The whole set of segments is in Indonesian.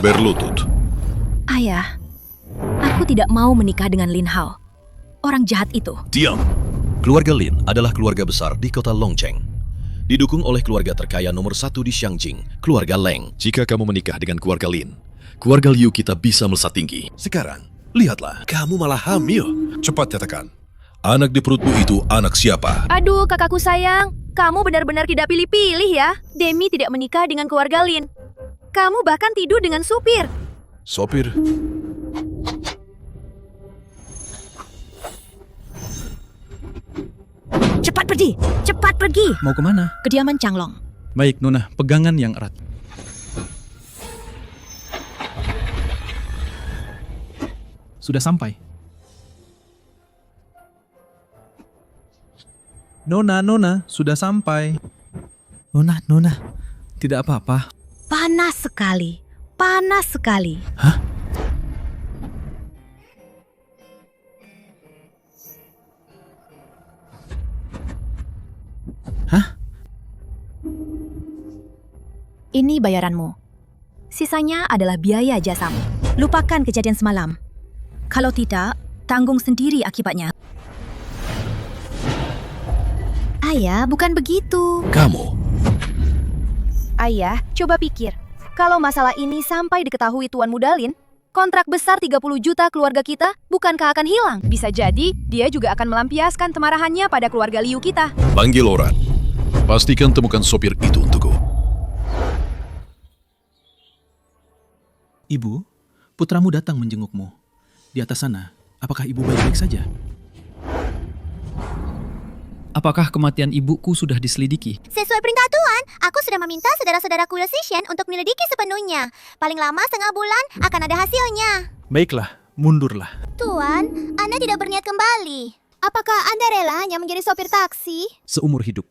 berlutut. Ayah, aku tidak mau menikah dengan Lin Hao. Orang jahat itu. Diam! Keluarga Lin adalah keluarga besar di kota Longcheng. Didukung oleh keluarga terkaya nomor 1 di Xiangjing, keluarga Leng. Jika kamu menikah dengan keluarga Lin, keluarga Liu kita bisa melesat tinggi. Sekarang, lihatlah, kamu malah hamil. Cepat katakan, anak di perutmu itu anak siapa? Aduh, kakakku sayang. Kamu benar-benar tidak pilih-pilih ya. Demi tidak menikah dengan keluarga Lin. Kamu bahkan tidur dengan supir. Sopir? Cepat pergi! Cepat pergi! Mau kemana? Kediaman Changlong. Baik, Nona, pegangan yang erat. Sudah sampai. Nona, sudah sampai. Nona, tidak apa-apa. Panas sekali. Panas sekali. Hah? Ini bayaranmu. Sisanya adalah biaya jasamu. Lupakan kejadian semalam. Kalau tidak, tanggung sendiri akibatnya. Ayah, bukan begitu. Kamu. Ayah, coba pikir. Kalau masalah ini sampai diketahui Tuan Muda Lin, kontrak besar 30 juta keluarga kita bukankah akan hilang? Bisa jadi, dia juga akan melampiaskan kemarahannya pada keluarga Liu kita. Panggil orang. Pastikan temukan sopir itu untukku. Ibu, putramu datang menjengukmu. Di atas sana, apakah ibu baik-baik saja? Apakah kematian ibuku sudah diselidiki? Sesuai perintah Tuan, aku sudah meminta saudara-saudaraku Losician untuk menyelidiki sepenuhnya. Paling lama setengah bulan akan ada hasilnya. Baiklah, mundurlah. Tuan, Anda tidak berniat kembali. Apakah Anda rela hanya menjadi sopir taksi? Seumur hidup.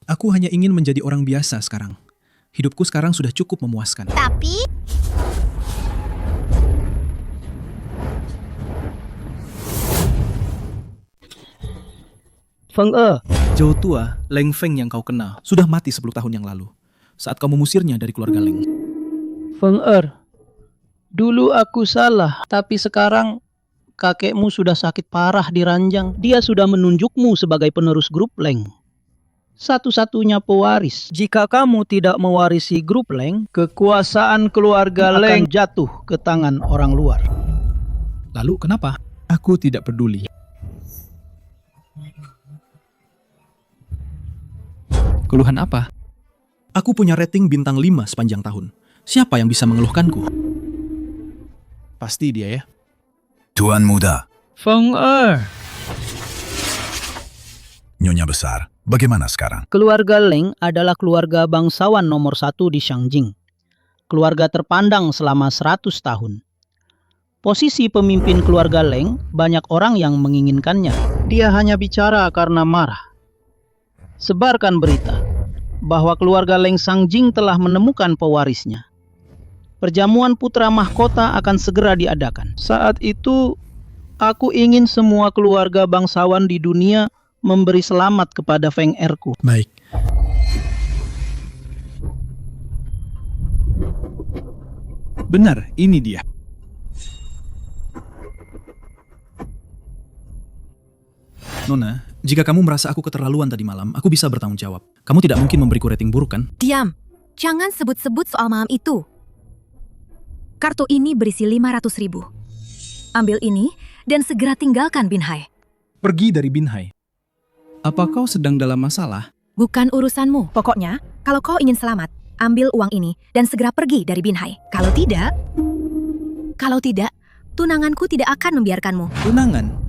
Aku hanya ingin menjadi orang biasa sekarang. Hidupku sekarang sudah cukup memuaskan. Tapi... Feng E, Zhou tua, Leng Feng yang kau kenal, sudah mati 10 tahun yang lalu. Saat kau mengusirnya dari keluarga Leng. Feng Er, dulu aku salah, tapi sekarang kakekmu sudah sakit parah di ranjang. Dia sudah menunjukmu sebagai penerus grup Leng. Satu-satunya pewaris. Jika kamu tidak mewarisi grup Leng, kekuasaan keluarga Leng jatuh ke tangan orang luar. Lalu kenapa? Aku tidak peduli. Keluhan apa? Aku punya rating bintang 5 sepanjang tahun. Siapa yang bisa mengeluhkanku? Pasti dia ya. Tuan Muda, Feng Er, Nyonya Besar, bagaimana sekarang? keluarga Leng adalah keluarga bangsawan nomor 1 di Xiangjing. Keluarga terpandang selama 100 tahun. Posisi pemimpin keluarga Leng banyak orang yang menginginkannya. Dia hanya bicara karena marah. Sebarkan berita bahwa keluarga Leng Sangjing telah menemukan pewarisnya. Perjamuan putra mahkota akan segera diadakan. Saat itu, aku ingin semua keluarga bangsawan di dunia memberi selamat kepada Feng Er-ku. Baik. Benar, ini dia. Nona, jika kamu merasa aku keterlaluan tadi malam, aku bisa bertanggung jawab. Kamu tidak mungkin memberiku rating buruk, kan? Diam. Jangan sebut-sebut soal malam itu. Kartu ini berisi 500.000. Ambil ini dan segera tinggalkan Binhai. Pergi dari Binhai. Apa kau sedang dalam masalah? Bukan urusanmu. Pokoknya, kalau kau ingin selamat, ambil uang ini dan segera pergi dari Binhai. Kalau tidak, tunanganku tidak akan membiarkanmu. Tunangan.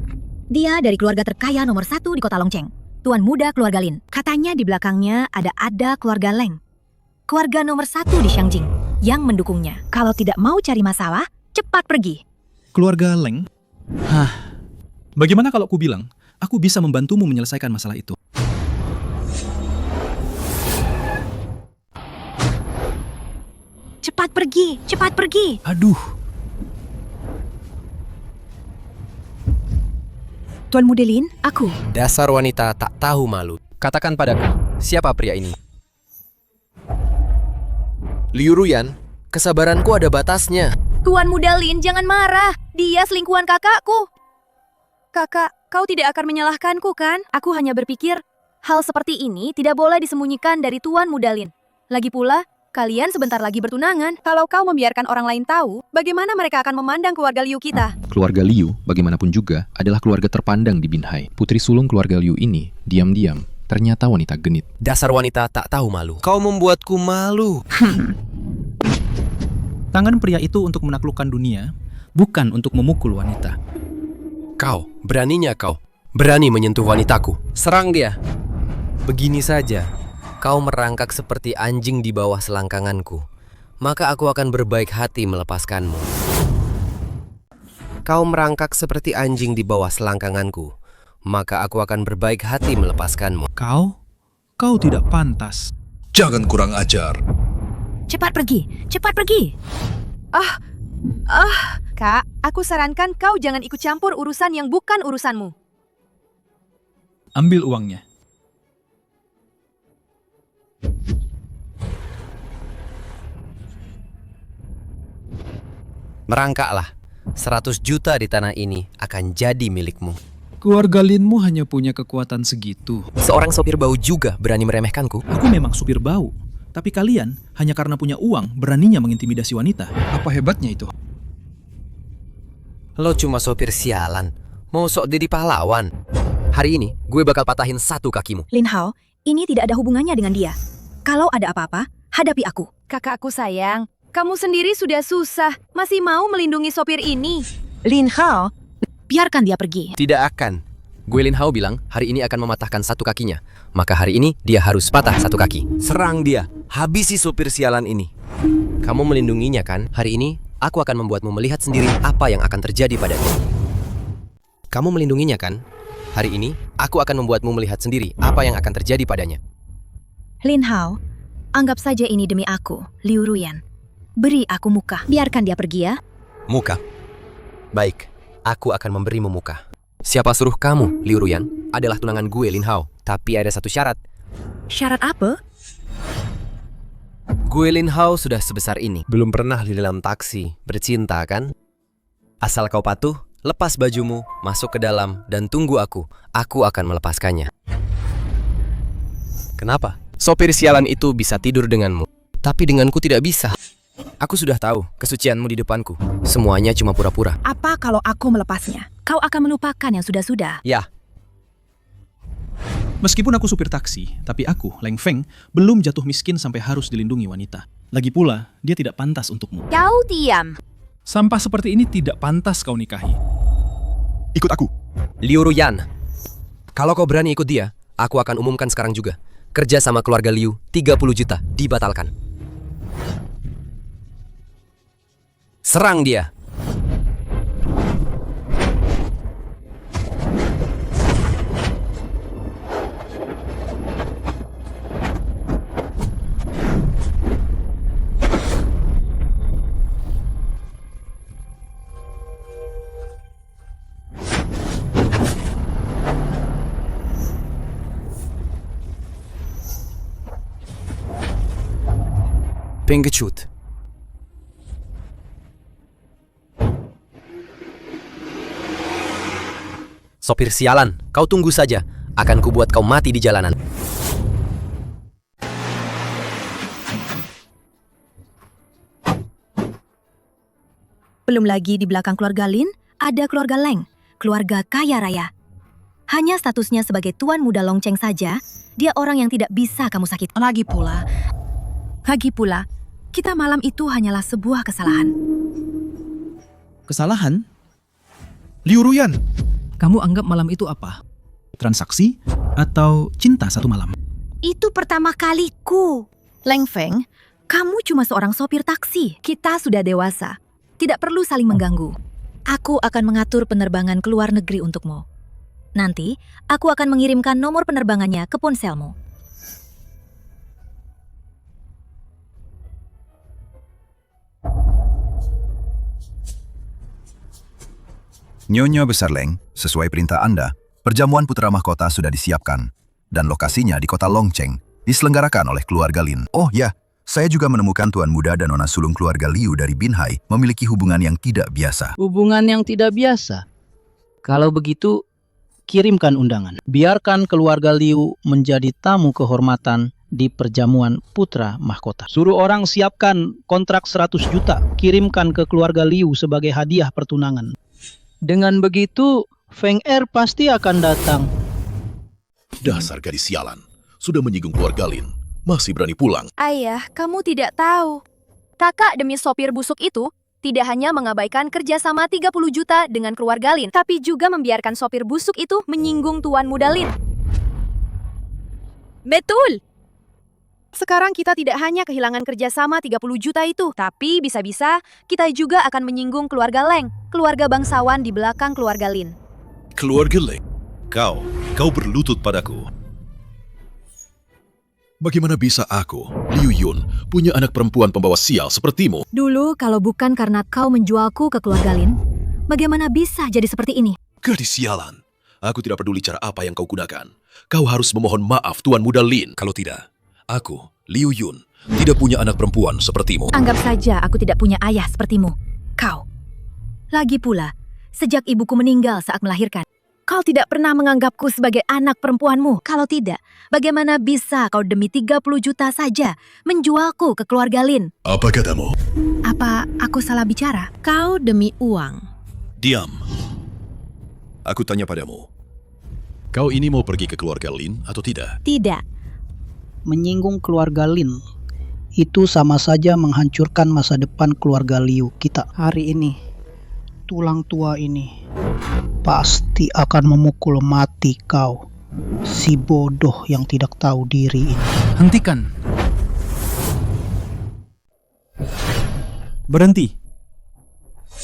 Dia dari keluarga terkaya nomor 1 di kota Longcheng. Tuan muda keluarga Lin. Katanya di belakangnya ada keluarga Leng. Keluarga nomor 1 di Xiangjing yang mendukungnya. Kalau tidak mau cari masalah, cepat pergi. Keluarga Leng? Hah. Bagaimana kalau aku bilang, aku bisa membantumu menyelesaikan masalah itu? Cepat pergi, cepat pergi. Aduh. Tuan Muda Lin, aku. Dasar wanita tak tahu malu. Katakan padaku, siapa pria ini? Liu Ruyan, Kesabaranku ada batasnya. Tuan Muda Lin, jangan marah. Dia selingkuhan kakakku. Kakak, kau tidak akan menyalahkanku kan? Aku hanya berpikir, hal seperti ini tidak boleh disembunyikan dari Tuan Muda Lin. Lagi pula, kalian sebentar lagi bertunangan. Kalau kau membiarkan orang lain tahu, bagaimana mereka akan memandang keluarga Liu kita? Keluarga Liu, bagaimanapun juga, adalah keluarga terpandang di Binhai. Putri sulung keluarga Liu ini, diam-diam, ternyata wanita genit. Dasar wanita tak tahu malu. Kau membuatku malu. Tangan pria itu untuk menaklukkan dunia, bukan untuk memukul wanita. Kau, beraninya kau. Berani menyentuh wanitaku. Serang dia. Begini saja. Kau merangkak seperti anjing di bawah selangkanganku. Maka aku akan berbaik hati melepaskanmu. Kau merangkak seperti anjing di bawah selangkanganku. Maka aku akan berbaik hati melepaskanmu. Kau tidak pantas. Jangan kurang ajar. Cepat pergi, cepat pergi. Kak, aku sarankan kau jangan ikut campur urusan yang bukan urusanmu. Ambil uangnya. Merangkaklah. 100 juta di tanah ini akan jadi milikmu. Keluarga Linmu hanya punya kekuatan segitu. Seorang sopir bau juga berani meremehkanku. Aku memang supir bau. Tapi kalian, hanya karena punya uang, beraninya mengintimidasi wanita. Apa hebatnya itu? Lo cuma sopir sialan. Mau sok jadi pahlawan. Hari ini, gue bakal patahin satu kakimu. Lin Hao, ini tidak ada hubungannya dengan dia. Kalau ada apa-apa, hadapi aku. Kakakku sayang, kamu sendiri sudah susah, masih mau melindungi sopir ini. Lin Hao, biarkan dia pergi. Tidak akan. Gue Lin Hao bilang hari ini akan mematahkan satu kakinya. Maka hari ini dia harus patah satu kaki. Serang dia. Habisi sopir sialan ini. Kamu melindunginya kan? Hari ini aku akan membuatmu melihat sendiri apa yang akan terjadi padanya. Kamu melindunginya kan? Hari ini aku akan membuatmu melihat sendiri apa yang akan terjadi padanya. Lin Hao, anggap saja ini demi aku, Liu Ruyan. Beri aku muka. Biarkan dia pergi ya. Muka. Baik, aku akan memberimu muka. Siapa suruh kamu, Liu Ruyan? Adalah tunangan gue, Lin Hao. Tapi ada satu syarat. Syarat apa? Gue Lin Hao sudah sebesar ini. Belum pernah di dalam taksi. Bercinta kan? Asal kau patuh, lepas bajumu, masuk ke dalam, dan tunggu aku. Aku akan melepaskannya. Kenapa? Sopir sialan itu bisa tidur denganmu. Tapi denganku tidak bisa. Aku sudah tahu kesucianmu di depanku. Semuanya cuma pura-pura. Apa kalau aku melepasnya? Kau akan melupakan yang sudah-sudah. Ya, Meskipun aku supir taksi, tapi aku, Leng Feng, belum jatuh miskin sampai harus dilindungi wanita. Lagi pula, dia tidak pantas untukmu. Kau diam. Sampah seperti ini tidak pantas kau nikahi. Ikut aku. Liu Ruyan. Kalau kau berani ikut dia, aku akan umumkan sekarang juga. Kerja sama keluarga Liu, 30 juta, dibatalkan. Serang dia. Pengecut. Sopir sialan, kau tunggu saja. Akan kubuat kau mati di jalanan. Belum lagi di belakang keluarga Lin, ada keluarga Leng, keluarga kaya raya. Hanya statusnya sebagai tuan muda Longcheng saja, dia orang yang tidak bisa kamu sakiti. Lagi pula, kita malam itu hanyalah sebuah kesalahan. Kesalahan? Liu Ruyan, kamu anggap malam itu apa? Transaksi atau cinta satu malam? Itu pertama kaliku. Leng Feng, kamu cuma seorang sopir taksi. Kita sudah dewasa. Tidak perlu saling mengganggu. Aku akan mengatur penerbangan ke luar negeri untukmu. Nanti, aku akan mengirimkan nomor penerbangannya ke ponselmu. Nyonya Besar Leng, sesuai perintah Anda, perjamuan putra mahkota sudah disiapkan dan lokasinya di kota Longcheng, diselenggarakan oleh keluarga Lin. Oh ya, Saya juga menemukan Tuan Muda dan Nona Sulung keluarga Liu dari Binhai memiliki hubungan yang tidak biasa. Hubungan yang tidak biasa. Kalau begitu, kirimkan undangan. Biarkan keluarga Liu menjadi tamu kehormatan di perjamuan putra mahkota. Suruh orang siapkan kontrak 100 juta, kirimkan ke keluarga Liu sebagai hadiah pertunangan. Dengan begitu, Feng Er pasti akan datang. Dasar gadis sialan. Sudah menyinggung keluarga Lin. Masih berani pulang. Ayah, kamu tidak tahu. Kakak demi sopir busuk itu tidak hanya mengabaikan kerjasama 30 juta dengan keluarga Lin, tapi juga membiarkan sopir busuk itu menyinggung Tuan Muda Lin. Betul! Sekarang kita tidak hanya kehilangan kerjasama 30 juta itu, tapi bisa-bisa kita juga akan menyinggung keluarga Leng, keluarga bangsawan di belakang keluarga Lin. Keluarga Leng? Kau berlutut padaku. Bagaimana bisa aku, Liu Yun, punya anak perempuan pembawa sial sepertimu? Dulu kalau bukan karena kau menjualku ke keluarga Lin, bagaimana bisa jadi seperti ini? Gadis sialan. Aku tidak peduli cara apa yang kau gunakan. Kau harus memohon maaf Tuan Muda Lin. Kalau tidak, aku, Liu Yun, tidak punya anak perempuan sepertimu. Anggap saja aku tidak punya ayah sepertimu. Kau. Lagi pula, sejak ibuku meninggal saat melahirkan, kau tidak pernah menganggapku sebagai anak perempuanmu. Kalau tidak, bagaimana bisa kau demi 30 juta saja menjualku ke keluarga Lin? Apa katamu? Apa aku salah bicara? Kau demi uang. Diam. Aku tanya padamu. Kau ini mau pergi ke keluarga Lin atau tidak? Tidak. Menyinggung keluarga Lin itu sama saja menghancurkan masa depan keluarga Liu kita. Hari ini, tulang tua ini pasti akan memukul mati kau, si bodoh yang tidak tahu diri ini. Hentikan. Berhenti.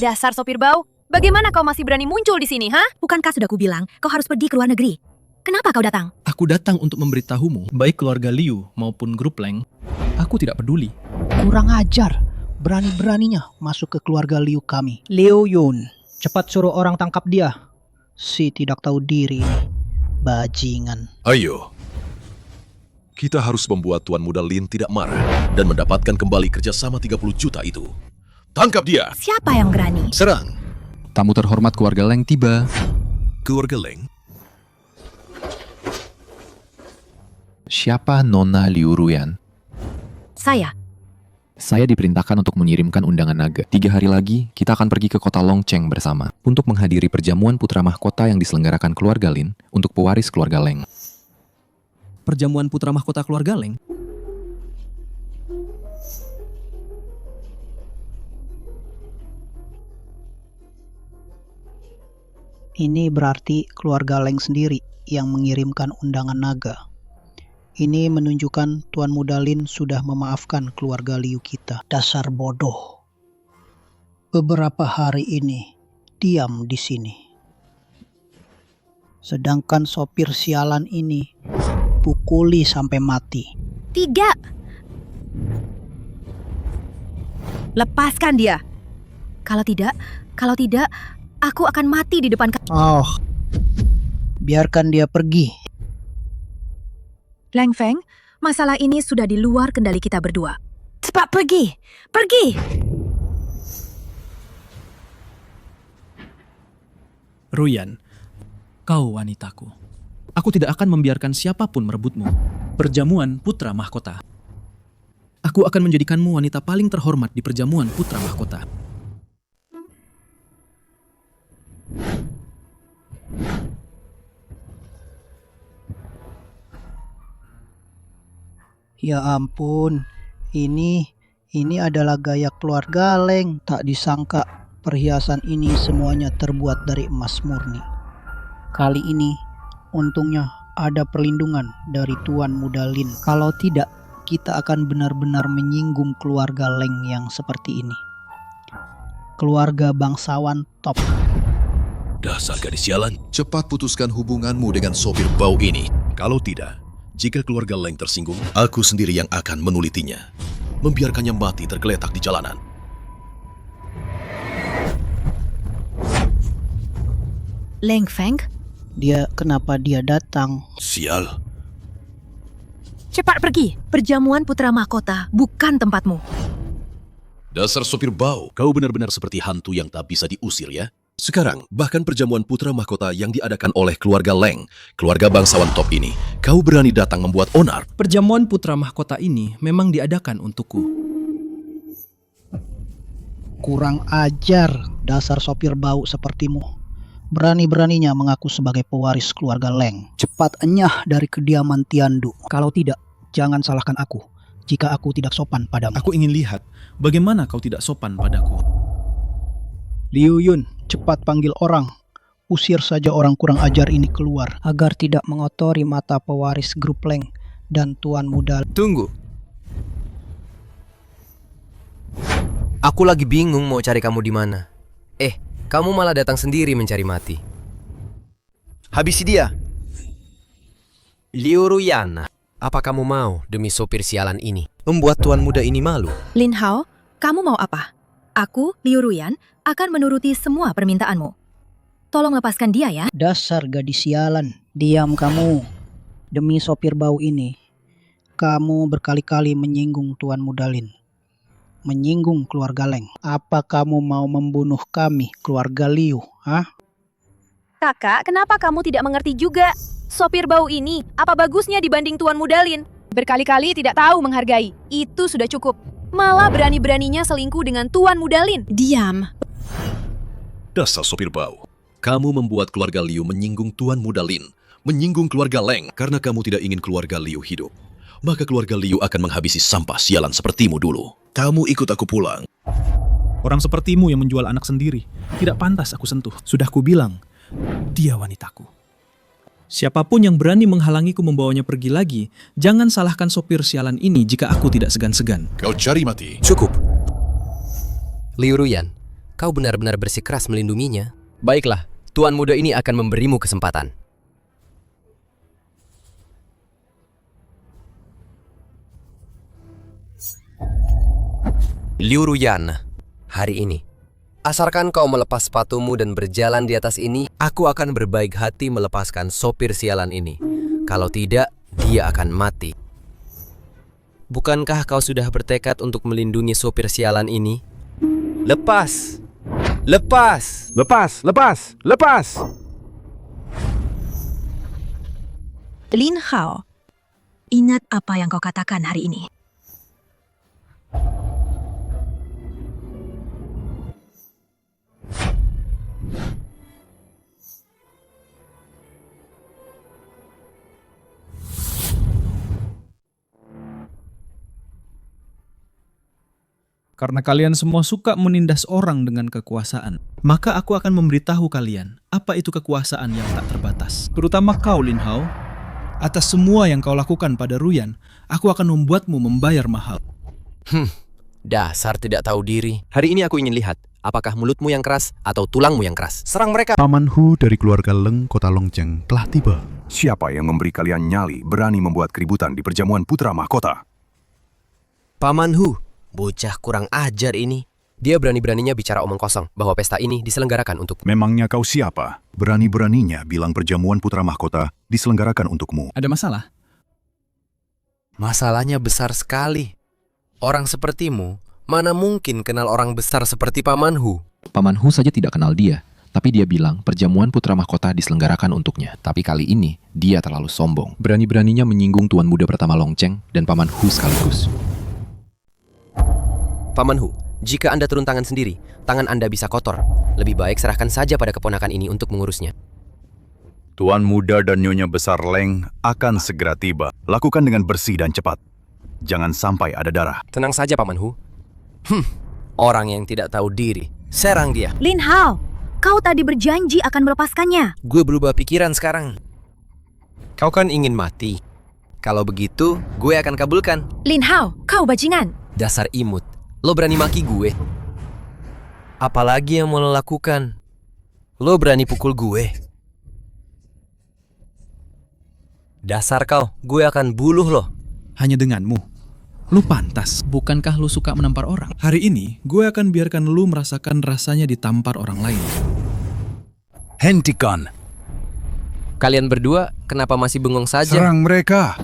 Dasar sopir bau, bagaimana kau masih berani muncul di sini, ha? Bukankah sudah kubilang kau harus pergi ke luar negeri? Kenapa kau datang? Aku datang untuk memberitahumu, baik keluarga Liu maupun grup Leng, aku tidak peduli. Kurang ajar, berani-beraninya masuk ke keluarga Liu kami. Liu Yun, cepat suruh orang tangkap dia. Si tidak tahu diri ini, bajingan. Ayo. Kita harus membuat Tuan Muda Lin tidak marah dan mendapatkan kembali kerjasama 30 juta itu. Tangkap dia! Siapa yang berani? Serang! Tamu terhormat keluarga Leng tiba. Keluarga Leng? Siapa Nona Liu Ruyan? Saya. Saya diperintahkan untuk mengirimkan undangan naga. 3 hari lagi, kita akan pergi ke kota Longcheng bersama untuk menghadiri perjamuan putra mahkota yang diselenggarakan keluarga Lin untuk pewaris keluarga Leng. Perjamuan putra mahkota keluarga Leng? Ini berarti keluarga Leng sendiri yang mengirimkan undangan naga. Ini menunjukkan Tuan Muda Lin sudah memaafkan keluarga Liu kita. Dasar bodoh. Beberapa hari ini diam di sini. Sedangkan sopir sialan ini pukuli sampai mati. Tidak. Lepaskan dia. Kalau tidak, aku akan mati di depan kamu. Oh, biarkan dia pergi. Leng Feng, masalah ini sudah di luar kendali kita berdua. Cepat pergi! Pergi! Ruyan, kau wanitaku. Aku tidak akan membiarkan siapapun merebutmu. Perjamuan putra mahkota. Aku akan menjadikanmu wanita paling terhormat di perjamuan putra mahkota. Ya ampun, ini adalah gaya keluarga Leng. Tak disangka perhiasan ini semuanya terbuat dari emas murni. Kali ini untungnya ada perlindungan dari Tuan Muda Lin. Kalau tidak, kita akan benar-benar menyinggung keluarga Leng yang seperti ini. Keluarga bangsawan top. Dasar gadis sialan, cepat putuskan hubunganmu dengan sopir bau ini. Kalau tidak, jika keluarga Leng tersinggung, aku sendiri yang akan menulitinya. Membiarkannya mati tergeletak di jalanan. Leng Feng? Kenapa dia datang? Sial. Cepat pergi. Perjamuan Putra Mahkota bukan tempatmu. Dasar sopir bau, kau benar-benar seperti hantu yang tak bisa diusir ya. Sekarang, bahkan perjamuan Putra Mahkota yang diadakan oleh keluarga Leng, keluarga bangsawan top ini, kau berani datang membuat onar. Perjamuan Putra Mahkota ini memang diadakan untukku. Kurang ajar, dasar sopir bau sepertimu. Berani-beraninya mengaku sebagai pewaris keluarga Leng. Cepat enyah dari kediaman Tiandu. Kalau tidak, jangan salahkan aku jika aku tidak sopan padamu. Aku ingin lihat bagaimana kau tidak sopan padaku. Liu Yun, cepat panggil orang. Usir saja orang kurang ajar ini keluar agar tidak mengotori mata pewaris grup Leng dan Tuan Muda. Tunggu. Aku lagi bingung mau cari kamu di mana. Kamu malah datang sendiri mencari mati. Habisi dia. Liu Ruyan, apa kamu mau demi sopir sialan ini membuat tuan muda ini malu? Lin Hao, kamu mau apa? Aku, Liu Ruyan, akan menuruti semua permintaanmu. Tolong lepaskan dia ya. Dasar gadis sialan, diam kamu. Demi sopir bau ini, kamu berkali-kali menyinggung Tuan Mudalin. Menyinggung keluarga Leng. Apa kamu mau membunuh kami, keluarga Liu? Kakak, kenapa kamu tidak mengerti juga? Sopir bau ini, apa bagusnya dibanding Tuan Mudalin? Berkali-kali tidak tahu menghargai. Itu sudah cukup. Malah berani-beraninya selingkuh dengan Tuan Mudalin. Diam. Dasar sopir bau, kamu membuat keluarga Liu menyinggung Tuan Mudalin, menyinggung keluarga Leng karena kamu tidak ingin keluarga Liu hidup. Maka keluarga Liu akan menghabisi sampah sialan sepertimu dulu. Kamu ikut aku pulang. Orang sepertimu yang menjual anak sendiri tidak pantas aku sentuh. Sudah kubilang, dia wanitaku. Siapapun yang berani menghalangiku membawanya pergi lagi, jangan salahkan sopir sialan ini jika aku tidak segan-segan. Kau cari mati. Cukup. Liu Ruyan, kau benar-benar bersikeras melindunginya. Baiklah, tuan muda ini akan memberimu kesempatan. Liu Ruyan, hari ini, asalkan kau melepas sepatumu dan berjalan di atas ini, aku akan berbaik hati melepaskan sopir sialan ini. Kalau tidak, dia akan mati. Bukankah kau sudah bertekad untuk melindungi sopir sialan ini? Lepas! Lepas! Lepas, lepas, lepas! Lin Hao, ingat apa yang kau katakan hari ini. Karena kalian semua suka menindas orang dengan kekuasaan, maka aku akan memberitahu kalian apa itu kekuasaan yang tak terbatas. Terutama kau, Lin Hao. Atas semua yang kau lakukan pada Ruyan, aku akan membuatmu membayar mahal. Dasar tidak tahu diri. Hari ini aku ingin lihat, apakah mulutmu yang keras atau tulangmu yang keras. Serang mereka. Paman Hu dari keluarga Leng Kota Longcheng telah tiba. Siapa yang memberi kalian nyali berani membuat keributan di perjamuan Putra Mahkota? Paman Hu, bocah kurang ajar ini. Dia berani-beraninya bicara omong kosong bahwa pesta ini diselenggarakan untuk... Memangnya kau siapa? Berani-beraninya bilang perjamuan Putra Mahkota diselenggarakan untukmu. Ada masalah? Masalahnya besar sekali. Orang sepertimu, mana mungkin kenal orang besar seperti Paman Hu? Paman Hu saja tidak kenal dia, tapi dia bilang perjamuan Putra Mahkota diselenggarakan untuknya. Tapi kali ini, dia terlalu sombong. Berani-beraninya menyinggung Tuan Muda pertama Longcheng dan Paman Hu sekaligus. Paman Hu, jika Anda turun tangan sendiri, tangan Anda bisa kotor. Lebih baik serahkan saja pada keponakan ini untuk mengurusnya. Tuan Muda dan Nyonya Besar Leng akan segera tiba. Lakukan dengan bersih dan cepat. Jangan sampai ada darah. Tenang saja, Paman Hu. Orang yang tidak tahu diri. Serang dia. Lin Hao, kau tadi berjanji akan melepaskannya. Gue berubah pikiran sekarang. Kau kan ingin mati. Kalau begitu, gue akan kabulkan. Lin Hao, kau bajingan. Dasar imut. Lo berani maki gue. Apalagi yang mau lo lakukan? Lo berani pukul gue. Dasar kau, gue akan buluh lo. Hanya denganmu. Lu pantas. Bukankah lu suka menampar orang? Hari ini, gue akan biarkan lu merasakan rasanya ditampar orang lain. Hentikan. Kalian berdua, kenapa masih bengong saja? Serang mereka.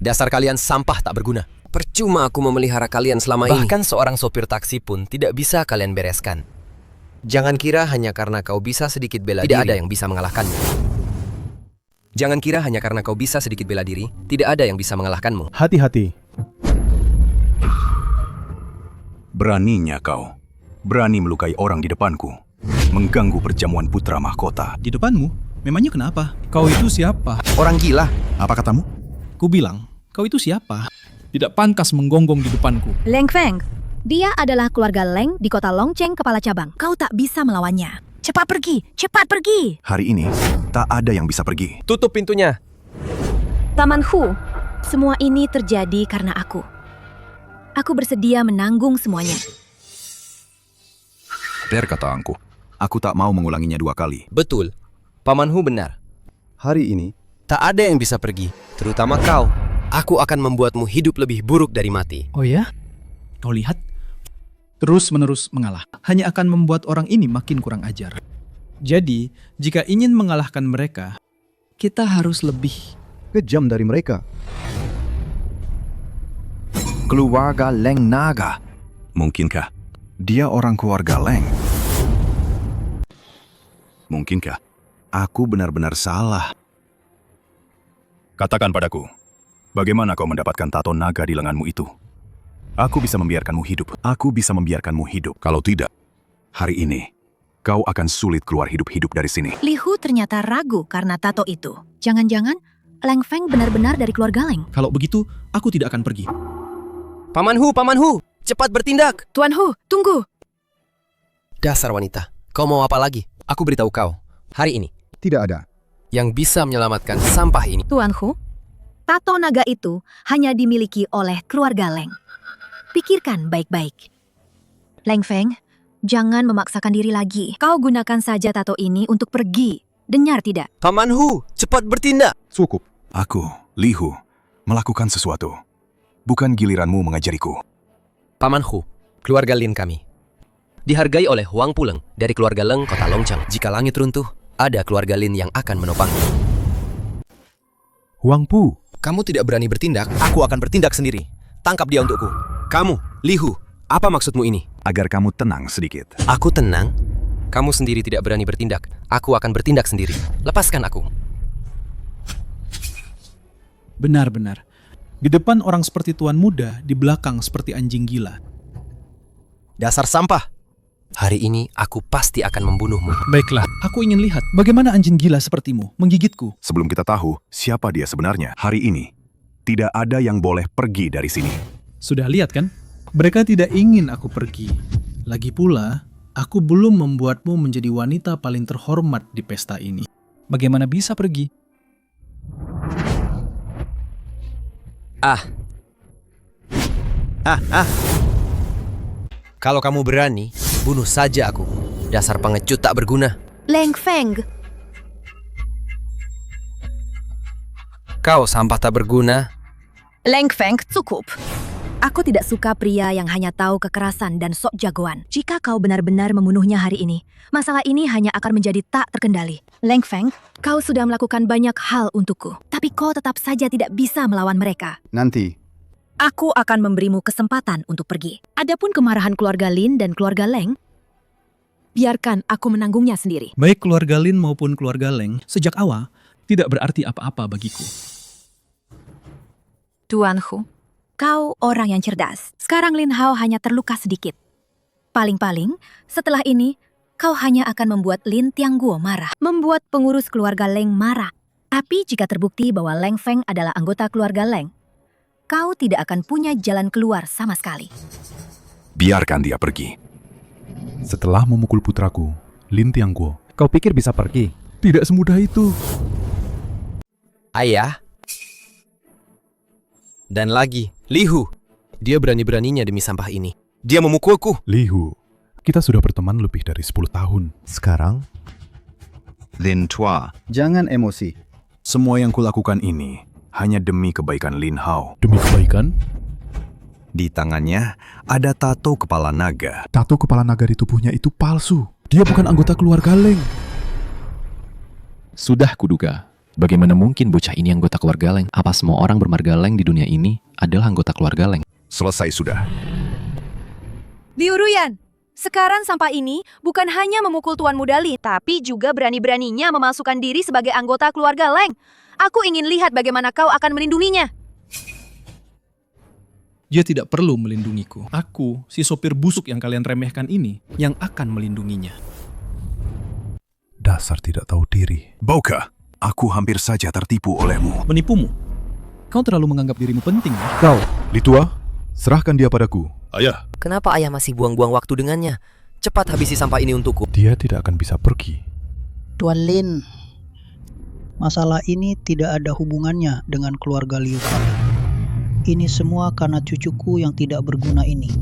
Dasar kalian sampah tak berguna. Percuma aku memelihara kalian selama ini. Bahkan seorang sopir taksi pun tidak bisa kalian bereskan. Jangan kira hanya karena kau bisa sedikit bela diri, tidak ada yang bisa mengalahkanmu. Jangan kira hanya karena kau bisa sedikit bela diri, tidak ada yang bisa mengalahkanmu. Hati-hati. Beraninya kau. Berani melukai orang di depanku. Mengganggu perjamuan putra mahkota. Di depanmu? Memangnya kenapa? Kau itu siapa? Orang gila. Apa katamu? Ku bilang, kau itu siapa? Tidak pantas menggonggong di depanku. Leng Feng, dia adalah keluarga Leng di kota Longcheng, kepala cabang. Kau tak bisa melawannya. Cepat pergi, cepat pergi. Hari ini, tak ada yang bisa pergi. Tutup pintunya. Paman Hu, semua ini terjadi karena aku. Aku bersedia menanggung semuanya. Kataanku, aku tak mau mengulanginya 2 kali. Betul, Paman Hu benar. Hari ini, Tak ada yang bisa pergi, terutama kau. Aku akan membuatmu hidup lebih buruk dari mati. Oh ya? Kau lihat? Terus-menerus mengalah. Hanya akan membuat orang ini makin kurang ajar. Jadi, jika ingin mengalahkan mereka, kita harus lebih kejam dari mereka. Keluarga Leng Naga. Mungkinkah dia orang keluarga Leng? Mungkinkah aku benar-benar salah? Katakan padaku, bagaimana kau mendapatkan tato naga di lenganmu itu? Aku bisa membiarkanmu hidup. Aku bisa membiarkanmu hidup. Kalau tidak, hari ini kau akan sulit keluar hidup-hidup dari sini. Li Hu ternyata ragu karena tato itu. Jangan-jangan Leng Feng benar-benar dari keluarga Leng. Kalau begitu, aku tidak akan pergi. Paman Hu, cepat bertindak. Tuan Hu, tunggu. Dasar wanita, kau mau apa lagi? Aku beritahu kau, hari ini Tidak ada. yang bisa menyelamatkan sampah ini. Tuan Hu, tato naga itu hanya dimiliki oleh keluarga Leng. Pikirkan baik-baik. Leng Feng, jangan memaksakan diri lagi. Kau gunakan saja tato ini untuk pergi. Dengar tidak? Paman Hu, cepat bertindak. Cukup. Aku, Li Hu, melakukan sesuatu. Bukan giliranmu mengajariku. Paman Hu, keluarga Lin kami dihargai oleh Huang Puleng dari keluarga Leng kota Longcheng. Jika langit runtuh, ada keluarga Lin yang akan menopang. Huang Pu, Kamu tidak berani bertindak, aku akan bertindak sendiri. Tangkap dia untukku. Kamu, Li Hu, apa maksudmu ini? Agar kamu tenang sedikit. Aku tenang? Kamu sendiri tidak berani bertindak. Aku akan bertindak sendiri. Lepaskan aku. Benar-benar. Di depan orang seperti tuan muda, di belakang seperti anjing gila. Dasar sampah. Hari ini aku pasti akan membunuhmu. Baiklah, aku ingin lihat bagaimana anjing gila sepertimu menggigitku. Sebelum kita tahu siapa dia sebenarnya, hari ini tidak ada yang boleh pergi dari sini. Sudah lihat kan? Mereka tidak ingin aku pergi. Lagi pula, aku belum membuatmu menjadi wanita paling terhormat di pesta ini. Bagaimana bisa pergi? Kalau kamu berani, bunuh saja aku. Dasar pengecut tak berguna. Leng Feng, Kau sampah tak berguna. Leng Feng, cukup. Aku tidak suka pria yang hanya tahu kekerasan dan sok jagoan. Jika kau benar-benar membunuhnya hari ini, masalah ini hanya akan menjadi tak terkendali. Leng Feng, kau sudah melakukan banyak hal untukku, tapi kau tetap saja tidak bisa melawan mereka. Nanti. Aku akan memberimu kesempatan untuk pergi. Adapun kemarahan keluarga Lin dan keluarga Leng, biarkan aku menanggungnya sendiri. Baik keluarga Lin maupun keluarga Leng, sejak awal tidak berarti apa-apa bagiku. Tuan Hu, kau orang yang cerdas. Sekarang Lin Hao hanya terluka sedikit. Paling-paling, setelah ini, kau hanya akan membuat Lin Tiangguo marah. Membuat pengurus keluarga Leng marah. Tapi jika terbukti bahwa Leng Feng adalah anggota keluarga Leng, kau tidak akan punya jalan keluar sama sekali. Biarkan dia pergi. setelah memukul putraku, Lin Tiangguo, Kau pikir bisa pergi? tidak semudah itu. Ayah. Dan lagi, Li Hu. Dia berani-beraninya demi sampah ini. Dia memukulku. Li Hu, kita sudah berteman lebih dari 10 tahun. Sekarang, Lin Tua, jangan emosi. semua yang kulakukan ini hanya demi kebaikan Lin Hao. Demi kebaikan, Di tangannya ada tato kepala naga. tato kepala naga di tubuhnya itu palsu. Dia bukan anggota keluarga Leng. Sudah kuduga, Bagaimana mungkin bocah ini anggota keluarga Leng? Apa semua orang bermarga Leng di dunia ini adalah anggota keluarga Leng? Selesai sudah. Liu Ruyan, sekarang sampah ini bukan hanya memukul Tuan Muda Lin, tapi juga berani-beraninya memasukkan diri sebagai anggota keluarga Leng. Aku ingin lihat bagaimana kau akan melindunginya. Dia tidak perlu melindungiku. Aku, si sopir busuk yang kalian remehkan ini, yang akan melindunginya. Dasar tidak tahu diri. Bauka, aku hampir saja tertipu olehmu. Menipumu? Kau terlalu menganggap dirimu penting, ya? Kau, Litua, serahkan dia padaku. Ayah, Kenapa ayah masih buang-buang waktu dengannya? Cepat habisi sampah ini untukku. Dia tidak akan bisa pergi. Tuan Lin, masalah ini tidak ada hubungannya dengan keluarga Liu kami. Ini semua karena cucuku yang tidak berguna ini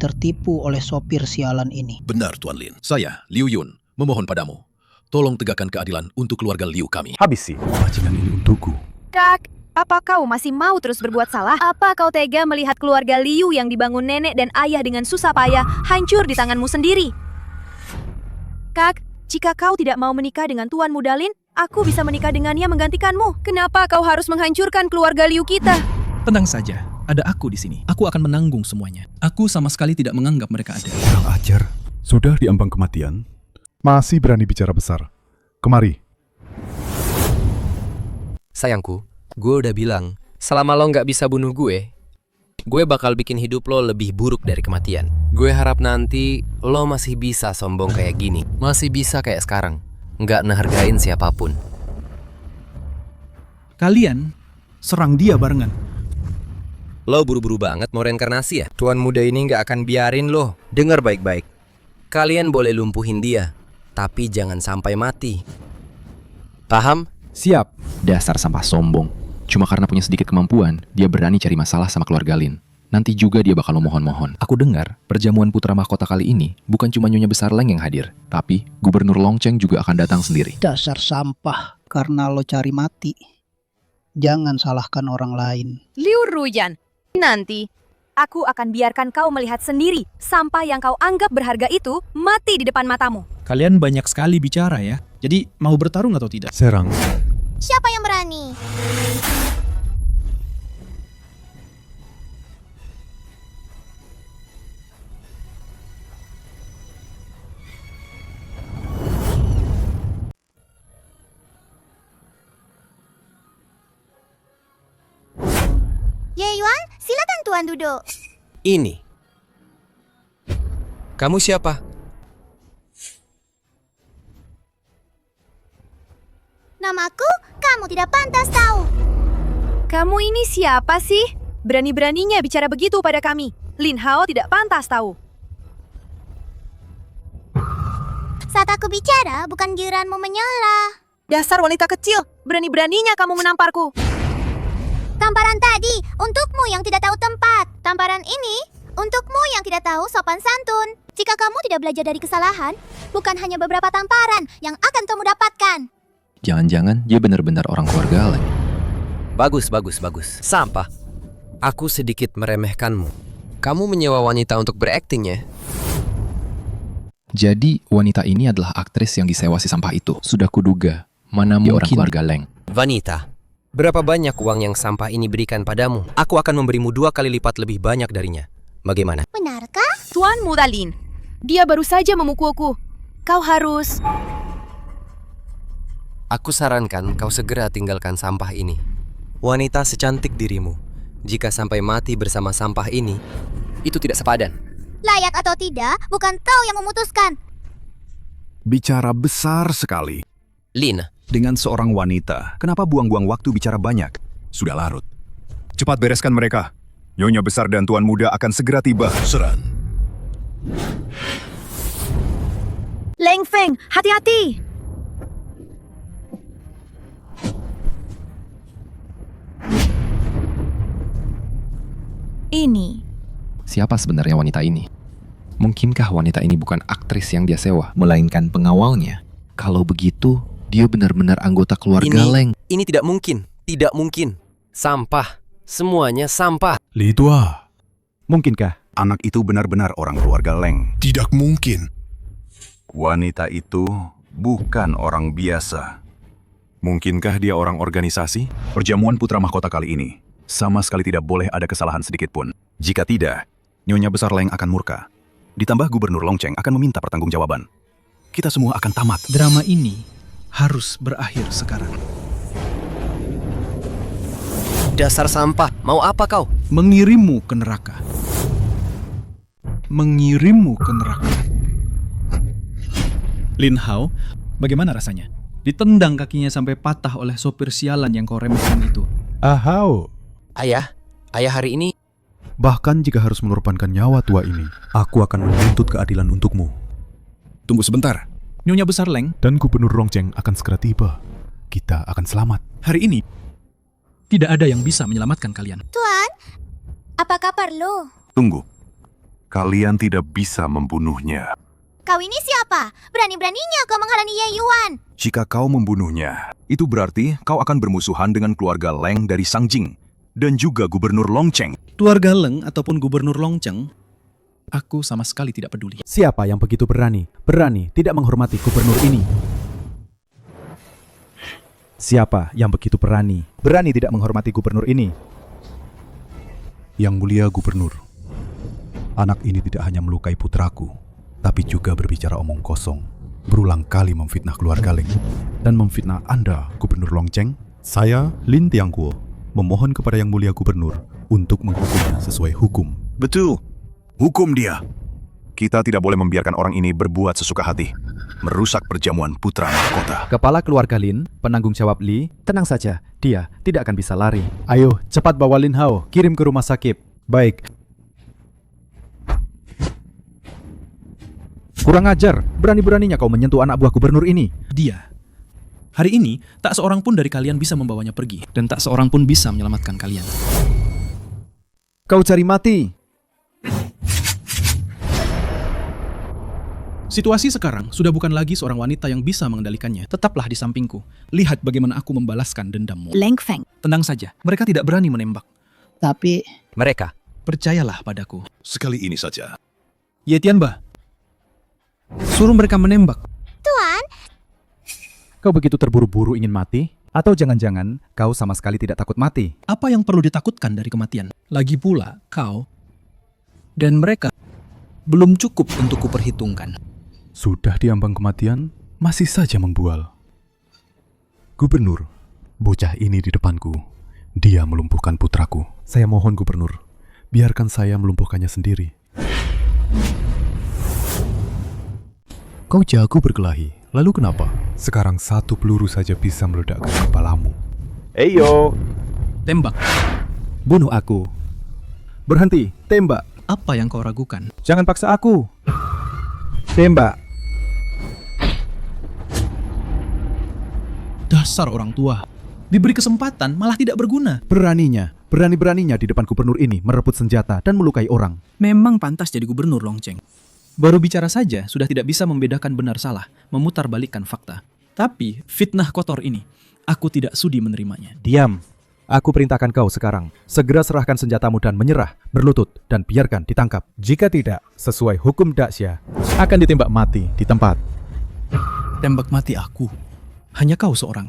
tertipu oleh sopir sialan ini. Benar, Tuan Lin. Saya, Liu Yun, memohon padamu. Tolong tegakkan keadilan untuk keluarga Liu kami. habisi. Majikan ini untukku. Kak, apa kau masih mau terus berbuat salah? Apa kau tega melihat keluarga Liu yang dibangun nenek dan ayah dengan susah payah hancur di tanganmu sendiri? Kak, jika kau tidak mau menikah dengan Tuan Muda Lin, aku bisa menikah dengannya menggantikanmu. Kenapa kau harus menghancurkan keluarga Liu kita? Tenang saja, ada aku di sini. Aku akan menanggung semuanya. Aku sama sekali tidak menganggap mereka ada. Kurang ajar. Sudah diambang kematian, masih berani bicara besar. Kemari. Sayangku, gue udah bilang, selama lo nggak bisa bunuh gue bakal bikin hidup lo lebih buruk dari kematian. Gue harap nanti lo masih bisa sombong kayak gini. Masih bisa kayak sekarang. Nggak ngehargain siapapun. Kalian serang dia barengan. Lo buru-buru banget mau reinkarnasi ya? Tuan muda ini nggak akan biarin lo. Dengar baik-baik. Kalian boleh lumpuhin dia, tapi jangan sampai mati. Paham? Siap. Dasar sampah sombong. Cuma karena punya sedikit kemampuan, dia berani cari masalah sama keluarga Lin. Nanti juga dia bakal memohon-mohon. Aku dengar, perjamuan putra mahkota kali ini bukan cuma Nyonya Besar Leng yang hadir, tapi Gubernur Longcheng juga akan datang sendiri. Dasar sampah, karena lo cari mati. Jangan salahkan orang lain. Liu Ruyan, nanti aku akan biarkan kau melihat sendiri sampah yang kau anggap berharga itu mati di depan matamu. Kalian banyak sekali bicara ya. Jadi mau bertarung atau tidak? Serang. Siapa yang berani? Ye Yuan, silakan Tuan duduk. Ini. Kamu siapa? Namaku, kamu tidak pantas tahu. Kamu ini siapa sih? Berani-beraninya bicara begitu pada kami. Lin Hao tidak pantas tahu. Saat aku bicara, bukan giliranmu menyela. Dasar wanita kecil, berani-beraninya kamu menamparku. Tamparan tadi untukmu yang tidak tahu tempat. Tamparan ini untukmu yang tidak tahu sopan santun. Jika kamu tidak belajar dari kesalahan, bukan hanya beberapa tamparan yang akan kamu dapatkan. Jangan-jangan dia benar-benar orang keluarga Leng. Bagus. Sampah. Aku sedikit meremehkanmu. Kamu menyewa wanita untuk berakting ya? Jadi, wanita ini adalah aktris yang disewa si sampah itu. Sudah kuduga, mana mungkin orang keluarga Leng. Wanita, berapa banyak uang yang sampah ini berikan padamu? Aku akan memberimu 2 kali lipat lebih banyak darinya. Bagaimana? Benarkah? Tuan Muda Lin, dia baru saja memukulku. Kau harus... Aku sarankan kau segera tinggalkan sampah ini. Wanita secantik dirimu, jika sampai mati bersama sampah ini, itu tidak sepadan. Layak atau tidak, bukan kau yang memutuskan. Bicara besar sekali. Lin, Dengan seorang wanita, kenapa buang-buang waktu bicara banyak? Sudah larut. Cepat bereskan mereka. Nyonya Besar dan Tuan Muda akan segera tiba. Seran. Leng Feng, hati-hati! Ini. Siapa sebenarnya wanita ini? Mungkinkah wanita ini bukan aktris yang dia sewa, melainkan pengawalnya? Kalau begitu, dia benar-benar anggota keluarga Leng. Ini tidak mungkin. Tidak mungkin. Sampah. Semuanya sampah. Litua. Mungkinkah? Anak itu benar-benar orang keluarga Leng. Tidak mungkin. Wanita itu bukan orang biasa. Mungkinkah dia orang organisasi? Perjamuan Putra Mahkota kali ini sama sekali tidak boleh ada kesalahan sedikit pun. Jika tidak, Nyonya Besar Leng akan murka. Ditambah Gubernur Longcheng akan meminta pertanggungjawaban. Kita semua akan tamat. Drama ini harus berakhir sekarang. Dasar sampah, mau apa kau? Mengirimmu ke neraka. Mengirimmu ke neraka. Lin Hao, bagaimana rasanya? Ditendang kakinya sampai patah oleh sopir sialan yang kau remehkan itu. Ahau. Ayah hari ini... Bahkan jika harus mengorbankan nyawa tua ini, aku akan menuntut keadilan untukmu. Tunggu sebentar. Nyonya Besar Leng, Dan Gubernur Longcheng akan segera tiba. Kita akan selamat. hari ini tidak ada yang bisa menyelamatkan kalian. Tuan, apakah perlu? Tunggu. Kalian tidak bisa membunuhnya. Kau ini siapa? Berani-beraninya kau menghalangi Ye Yuan. Jika kau membunuhnya, itu berarti kau akan bermusuhan dengan keluarga Leng dari Sangjing dan juga Gubernur Longcheng. Keluarga Leng ataupun Gubernur Longcheng, aku sama sekali tidak peduli. Siapa yang begitu berani tidak menghormati gubernur ini? Siapa yang begitu berani tidak menghormati gubernur ini? Yang mulia Gubernur, anak ini tidak hanya melukai putraku, tapi juga berbicara omong kosong, berulang kali memfitnah keluarga Leng, dan memfitnah Anda, Gubernur Longcheng. Saya, Lin Tiangguo, memohon kepada Yang Mulia Gubernur untuk menghukumnya sesuai hukum. Betul. Hukum dia. Kita tidak boleh membiarkan orang ini berbuat sesuka hati, merusak perjamuan Putra Mahkota. Kepala keluarga Lin, penanggung jawab Li, tenang saja, dia tidak akan bisa lari. Ayo, cepat bawa Lin Hao, kirim ke rumah sakit. Baik. Kurang ajar, berani-beraninya kau menyentuh anak buah gubernur ini. Dia. Hari ini, tak seorang pun dari kalian bisa membawanya pergi, dan tak seorang pun bisa menyelamatkan kalian. Kau cari mati. Situasi sekarang sudah bukan lagi seorang wanita yang bisa mengendalikannya. Tetaplah di sampingku. Lihat bagaimana aku membalaskan dendammu. Leng Feng. Tenang saja, mereka tidak berani menembak. Tapi Mereka. Percayalah padaku. Sekali ini saja. Ye Tianba, suruh mereka menembak. Tuan, Kau begitu terburu-buru ingin mati? Atau jangan-jangan kau sama sekali tidak takut mati? Apa yang perlu ditakutkan dari kematian? Lagi pula, kau dan mereka belum cukup untuk kuperhitungkan. Sudah di ambang kematian, masih saja membual. Gubernur, bocah ini di depanku. Dia melumpuhkan putraku. Saya mohon Gubernur, biarkan saya melumpuhkannya sendiri. Kau jago berkelahi, lalu kenapa? Sekarang satu peluru saja bisa meledakkan kepalamu. Eyo, Tembak. bunuh aku. Berhenti, tembak. Apa yang kau ragukan? Jangan paksa aku. Tembak. Dasar orang tua. Diberi kesempatan malah tidak berguna. Berani-beraninya di depan gubernur ini merebut senjata dan melukai orang. Memang pantas jadi gubernur Longcheng. Baru bicara saja sudah tidak bisa membedakan benar salah, memutarbalikkan fakta. Tapi fitnah kotor ini, aku tidak sudi menerimanya. Diam. Aku perintahkan kau sekarang. Segera serahkan senjatamu dan menyerah, berlutut, dan biarkan ditangkap. Jika tidak, sesuai hukum Daxia, akan ditembak mati di tempat. Tembak mati aku. Hanya kau seorang.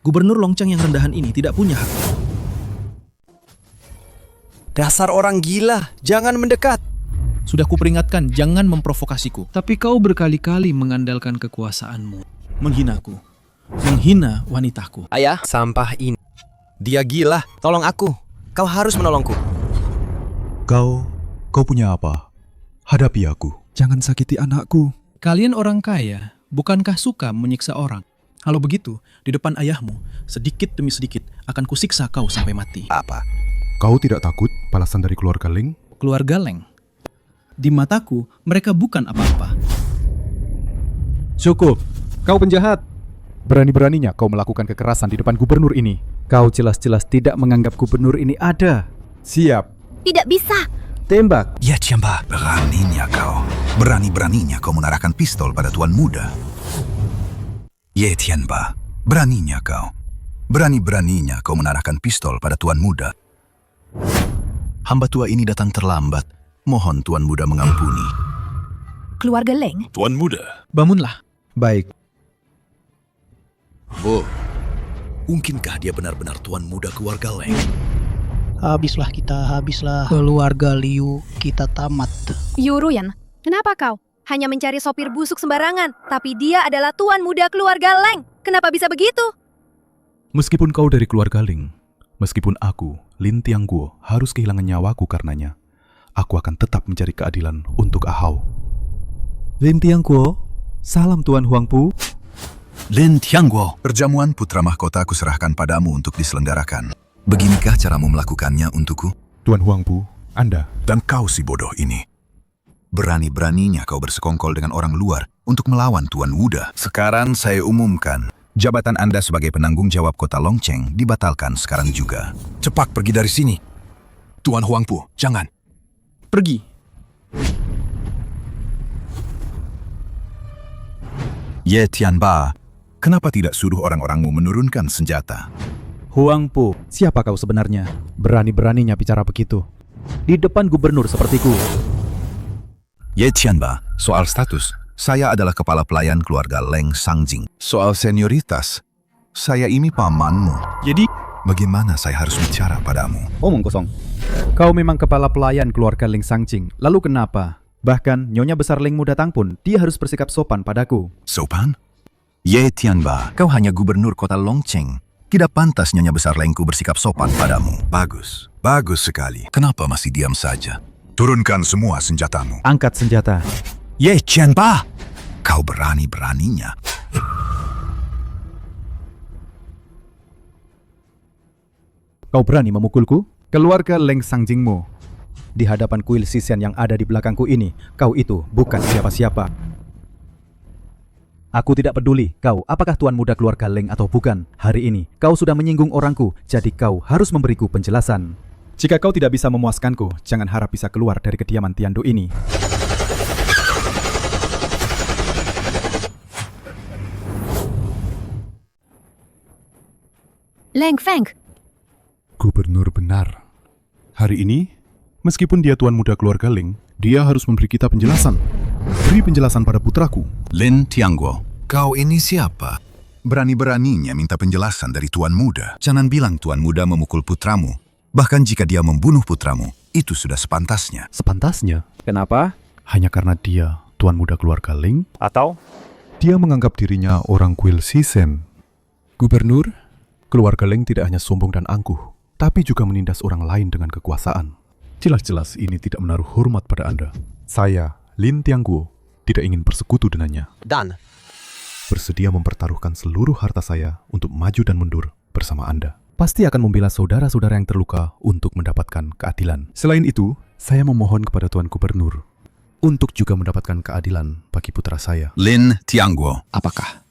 Gubernur Longcheng yang rendahan ini tidak punya hak. Dasar orang gila, jangan mendekat. Sudah kuperingatkan jangan memprovokasiku. Tapi kau berkali-kali mengandalkan kekuasaanmu. Menghinaku. Menghina wanitaku. Ayah, sampah ini. Dia gila, tolong aku. Kau harus menolongku. Kau punya apa? Hadapi aku. Jangan sakiti anakku. Kalian orang kaya, bukankah suka menyiksa orang? Kalau begitu, di depan ayahmu, sedikit demi sedikit akan kusiksa kau sampai mati. Apa? Kau tidak takut balasan dari keluarga Leng? Keluarga Leng. Di mataku, mereka bukan apa-apa. Cukup. Kau penjahat. Berani-beraninya kau melakukan kekerasan di depan gubernur ini. Kau jelas-jelas tidak menganggap gubernur ini ada. Siap. tidak bisa. Tembak. Ya Ciamba, berani-beraninya kau mengarahkan pistol pada tuan muda. Ye Tianba, beraninya kau. Berani-beraninya kau menarahkan pistol pada tuan muda. Hamba tua ini datang terlambat. Mohon tuan muda mengampuni. Keluarga Leng, Tuan muda. Bangunlah. Baik. Bu, Mungkinkah dia benar-benar tuan muda keluarga Leng? Habislah kita, habislah. Keluarga Liu, kita tamat. Yu Ruyan, kenapa kau hanya mencari sopir busuk sembarangan? Tapi dia adalah tuan muda keluarga Leng. Kenapa bisa begitu? Meskipun kau dari keluarga Ling, meskipun aku, Lin Tiangguo, harus kehilangan nyawaku karenanya, aku akan tetap mencari keadilan untuk Ahau. Lin Tiangguo, salam Tuan Huangpu. Lin Tiangguo, perjamuan putra mahkota aku serahkan padamu untuk diselenggarakan. Beginikah caramu melakukannya untukku? Tuan Huangpu, Anda. Dan kau si bodoh ini. Berani-beraninya kau bersekongkol dengan orang luar untuk melawan Tuan Wuda. Sekarang saya umumkan, jabatan Anda sebagai penanggung jawab kota Longcheng dibatalkan sekarang juga. Cepat pergi dari sini. Tuan Huangpu, jangan. Pergi. Ye Tianba, kenapa tidak suruh orang-orangmu menurunkan senjata? Huangpu, siapa kau sebenarnya? Berani-beraninya bicara begitu. Di depan gubernur sepertiku. Ye Tianba, soal status, saya adalah kepala pelayan keluarga Leng Sangjing. Soal senioritas, saya ini pamanmu. Jadi, bagaimana saya harus bicara padamu? Omong kosong. Kau memang kepala pelayan keluarga Ling Sangjing. Lalu kenapa? Bahkan Nyonya Besar Ling Mudatang pun dia harus bersikap sopan padaku. Sopan? Ye Tianba, kau hanya gubernur kota Longcheng. Tidak pantas Nyonya Besar Lengku bersikap sopan padamu. Bagus, bagus sekali. Kenapa masih diam saja? Turunkan semua senjatamu. Angkat senjata. Ye Tianba, kau berani-beraninya. Kau berani memukulku? Keluarga Leng Sangjingmu. Di hadapan kuil sisian yang ada di belakangku ini, kau itu bukan siapa-siapa. Aku tidak peduli kau apakah tuan muda keluarga Leng atau bukan. Hari ini kau sudah menyinggung orangku, jadi kau harus memberiku penjelasan. Jika kau tidak bisa memuaskanku, jangan harap bisa keluar dari kediaman Tiandu ini. Leng Feng, Gubernur benar. Hari ini, meskipun dia tuan muda keluarga Ling, dia harus memberi kita penjelasan. Beri penjelasan pada putraku. Lin Tiangguo, kau ini siapa? Berani-beraninya minta penjelasan dari tuan muda. Jangan bilang tuan muda memukul putramu. Bahkan jika dia membunuh putramu, itu sudah sepantasnya. Sepantasnya? Kenapa? Hanya karena dia tuan muda keluarga Ling? Atau? Dia menganggap dirinya orang kuil Sisen. Gubernur, keluarga Ling tidak hanya sombong dan angkuh, tapi juga menindas orang lain dengan kekuasaan. Jelas-jelas ini tidak menaruh hormat pada Anda. Saya, Lin Tiangguo, tidak ingin bersekutu dengannya. Dan Bersedia mempertaruhkan seluruh harta saya untuk maju dan mundur bersama Anda. Pasti akan membela saudara-saudara yang terluka untuk mendapatkan keadilan. Selain itu, saya memohon kepada Tuan Gubernur untuk juga mendapatkan keadilan bagi putra saya. Lin Tiangguo, Apakah?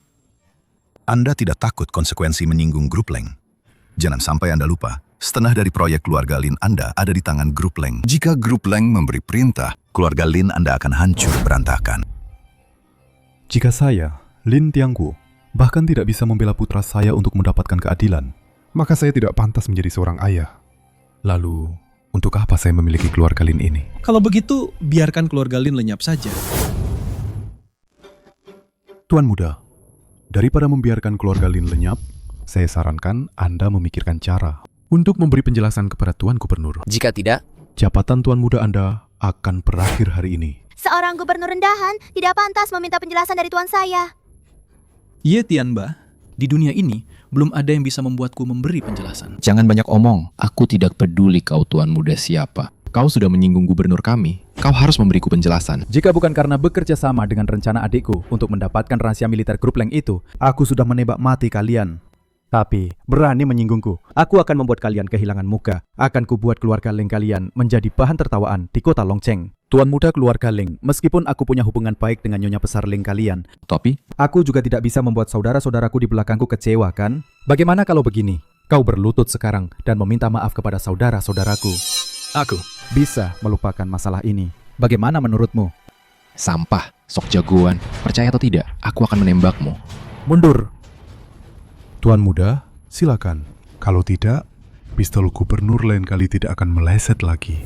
Anda tidak takut konsekuensi menyinggung grup Leng? Jangan sampai Anda lupa, setengah dari proyek keluarga Lin Anda ada di tangan grup Leng. Jika grup Leng memberi perintah, keluarga Lin Anda akan hancur berantakan. Jika saya, Lin Tiangguo, bahkan tidak bisa membela putra saya untuk mendapatkan keadilan, maka saya tidak pantas menjadi seorang ayah. Lalu, untuk apa saya memiliki keluarga Lin ini? kalau begitu, biarkan keluarga Lin lenyap saja. Tuan muda, daripada membiarkan keluarga Lin lenyap, saya sarankan Anda memikirkan cara untuk memberi penjelasan kepada Tuan Gubernur. jika tidak, Jabatan Tuan muda Anda akan berakhir hari ini. Seorang gubernur rendahan tidak pantas meminta penjelasan dari tuan saya. Ye Tianba, di dunia ini belum ada yang bisa membuatku memberi penjelasan. Jangan banyak omong. Aku tidak peduli kau tuan muda siapa. Kau sudah menyinggung gubernur kami. Kau harus memberiku penjelasan. Jika bukan karena bekerja sama dengan rencana adikku untuk mendapatkan rahasia militer grup Leng itu, aku sudah menembak mati kalian. Tapi, berani menyinggungku, aku akan membuat kalian kehilangan muka. Akan kubuat keluarga Leng kalian menjadi bahan tertawaan di kota Longcheng. Tuan muda keluarga Leng, meskipun aku punya hubungan baik dengan Nyonya Besar Leng kalian, Tapi, aku juga tidak bisa membuat saudara-saudaraku di belakangku kecewa, kan? Bagaimana kalau begini? Kau berlutut sekarang dan meminta maaf kepada saudara-saudaraku. Aku bisa melupakan masalah ini. Bagaimana menurutmu? sampah, sok jagoan. Percaya atau tidak, aku akan menembakmu. Mundur! Tuan muda, silakan. Kalau tidak, pistol gubernur lain kali tidak akan meleset lagi.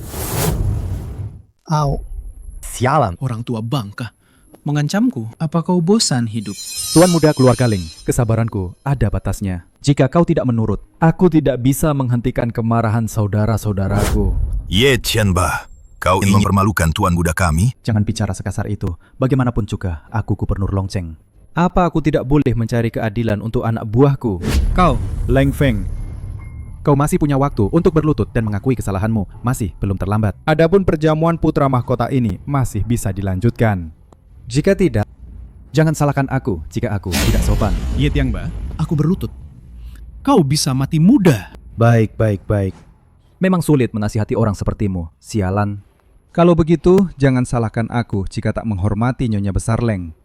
Au. Orang tua bangka Mengancamku? Apa kau bosan hidup? Tuan muda keluarga Ling, kesabaranku ada batasnya. Jika kau tidak menurut, aku tidak bisa menghentikan kemarahan saudara-saudaraku. Ye Tianba, kau ingin mempermalukan tuan muda kami? Jangan bicara sekasar itu. Bagaimanapun juga, aku Gubernur Longcheng. Apa aku tidak boleh mencari keadilan untuk anak buahku? Kau, Leng Feng, kau masih punya waktu untuk berlutut dan mengakui kesalahanmu. Masih belum terlambat. Adapun perjamuan putra mahkota ini masih bisa dilanjutkan. Jika tidak, jangan salahkan aku jika aku tidak sopan. Ye Tianba, aku berlutut. Kau bisa mati muda. Baik. Memang sulit menasihati orang sepertimu, sialan. Kalau begitu, jangan salahkan aku jika tak menghormati Nyonya Besar Leng.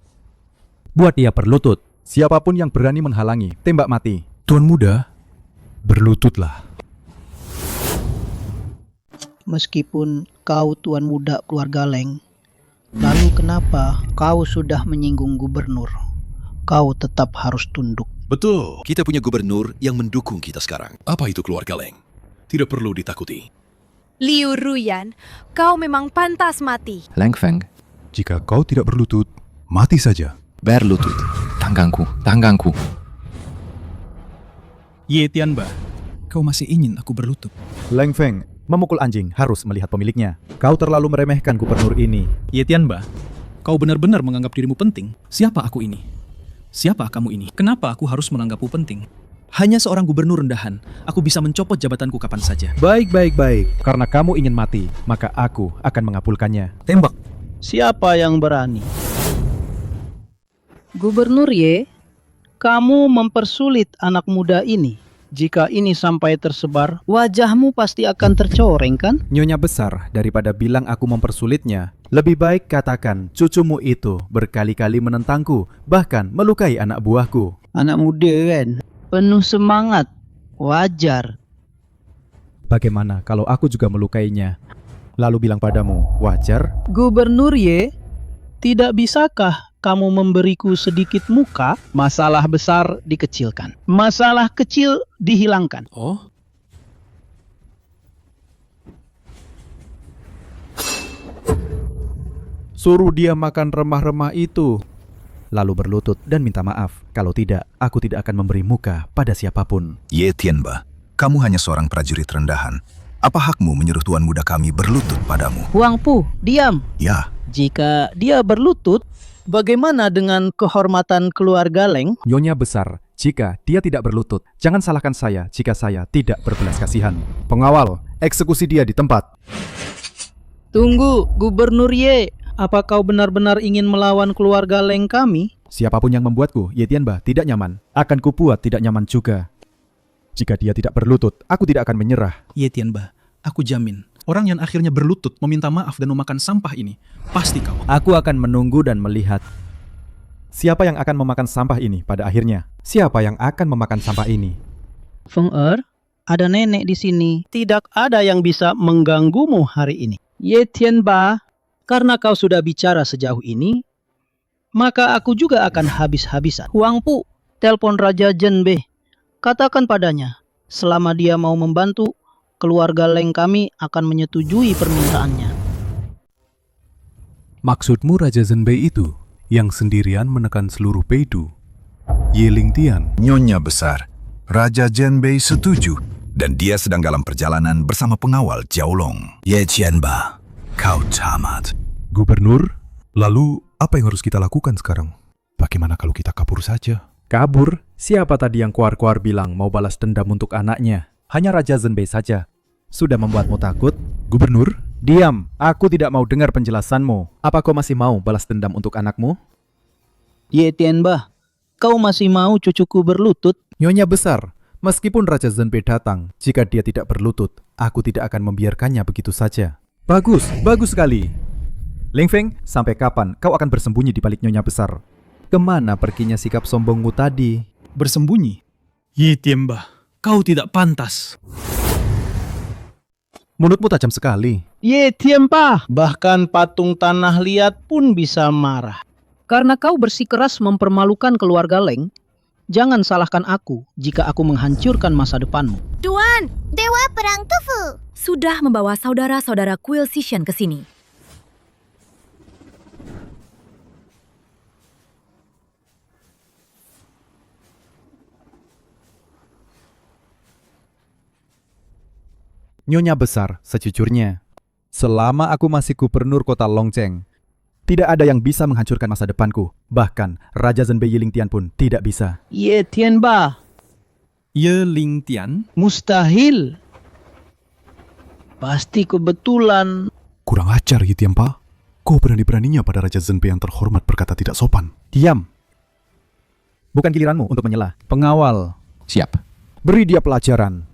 Buat dia berlutut. Siapapun yang berani menghalangi, tembak mati. Tuan muda, berlututlah. Meskipun kau tuan muda keluarga Leng, lalu kenapa kau sudah menyinggung gubernur? Kau tetap harus tunduk. Betul, kita punya gubernur yang mendukung kita sekarang. Apa itu keluarga Leng? Tidak perlu ditakuti. Liu Ruyan, kau memang pantas mati. Leng Feng, Jika kau tidak berlutut, mati saja. berlutut. Tanggangku. Ye Tianba, kau masih ingin aku berlutut? Leng Feng, memukul anjing harus melihat pemiliknya. Kau terlalu meremehkan gubernur ini. Ye Tianba, kau benar-benar menganggap dirimu penting. Siapa aku ini? Siapa kamu ini? Kenapa aku harus menganggapmu penting? Hanya seorang gubernur rendahan, aku bisa mencopot jabatanku kapan saja. Baik. Karena kamu ingin mati, maka aku akan mengabulkannya. Tembak. Siapa yang berani? Gubernur Ye, kamu mempersulit anak muda ini. Jika ini sampai tersebar, wajahmu pasti akan tercoreng kan? Nyonya Besar, daripada bilang aku mempersulitnya, lebih baik katakan cucumu itu berkali-kali menentangku, bahkan melukai anak buahku. Anak muda kan? Penuh semangat. Wajar. Bagaimana kalau aku juga melukainya? Lalu bilang padamu, wajar? Gubernur Ye, tidak bisakah kamu memberiku sedikit muka? Masalah besar dikecilkan. Masalah kecil dihilangkan. Oh? Suruh dia makan remah-remah itu. Lalu berlutut dan minta maaf. Kalau tidak, aku tidak akan memberi muka pada siapapun. Ye Tianba, kamu hanya seorang prajurit rendahan. Apa hakmu menyuruh tuan muda kami berlutut padamu? Huang Pu, diam. Ya, Jika dia berlutut, bagaimana dengan kehormatan keluarga Leng? Nyonya Besar, jika dia tidak berlutut, jangan salahkan saya jika saya tidak berbelas kasihan. Pengawal, eksekusi dia di tempat. Tunggu, Gubernur Ye. Apa kau benar-benar ingin melawan keluarga Leng kami? Siapapun yang membuatku, Ye Tianba, tidak nyaman, akan kubuat tidak nyaman juga. Jika dia tidak berlutut, aku tidak akan menyerah. Ye Tianba, aku jamin, orang yang akhirnya berlutut meminta maaf dan memakan sampah ini, pasti kau. Aku akan menunggu dan melihat. Siapa yang akan memakan sampah ini pada akhirnya? Siapa yang akan memakan sampah ini? Feng Er, ada nenek di sini. Tidak ada yang bisa mengganggumu hari ini. Ye Tianba, karena kau sudah bicara sejauh ini, maka aku juga akan habis-habisan. Huang Pu, telepon Raja Zhenbei. Katakan padanya, selama dia mau membantu, keluarga Leng kami akan menyetujui permintaannya. Maksudmu Raja Zhenbei itu, yang sendirian menekan seluruh Peidu? Ye Lingtian, Nyonya Besar, Raja Zhenbei setuju, dan dia sedang dalam perjalanan bersama pengawal Jiaolong. Ye Tianba, kau tamat. Gubernur, lalu apa yang harus kita lakukan sekarang? Bagaimana kalau kita kabur saja? Kabur? Siapa tadi yang kuar-kuar bilang mau balas dendam untuk anaknya? Hanya Raja Zhenbei saja. Sudah membuatmu takut? Gubernur, Diam, aku tidak mau dengar penjelasanmu. Apa kau masih mau balas dendam untuk anakmu? Ye Tianba, kau masih mau cucuku berlutut? Nyonya Besar, meskipun Raja Zhenbei datang, jika dia tidak berlutut, aku tidak akan membiarkannya begitu saja. Bagus sekali. Ling Feng, sampai kapan kau akan bersembunyi di balik Nyonya Besar? Kemana perginya sikap sombongmu tadi? Bersembunyi? Ye Tianba, kau tidak pantas. Mulutmu tajam sekali. Ye Tianba, bahkan patung tanah liat pun bisa marah. Karena kau bersikeras mempermalukan keluarga Leng, jangan salahkan aku jika aku menghancurkan masa depanmu. Tuan, Dewa Perang Tufu. Sudah membawa saudara-saudara kuil Xishan ke sini. Nyonya besar, sejujurnya, selama aku masih gubernur kota Longcheng, tidak ada yang bisa menghancurkan masa depanku. Bahkan Raja Zhenbei Yilingtian pun tidak bisa. Ye Tianba, Ye Ling Tian, mustahil. Pasti kebetulan. Kurang ajar, Yitiampa. Kau berani-beraninya pada Raja Zhenbei yang terhormat berkata tidak sopan. Diam. Bukan giliranmu untuk menyela. Pengawal, Siap. beri dia pelajaran.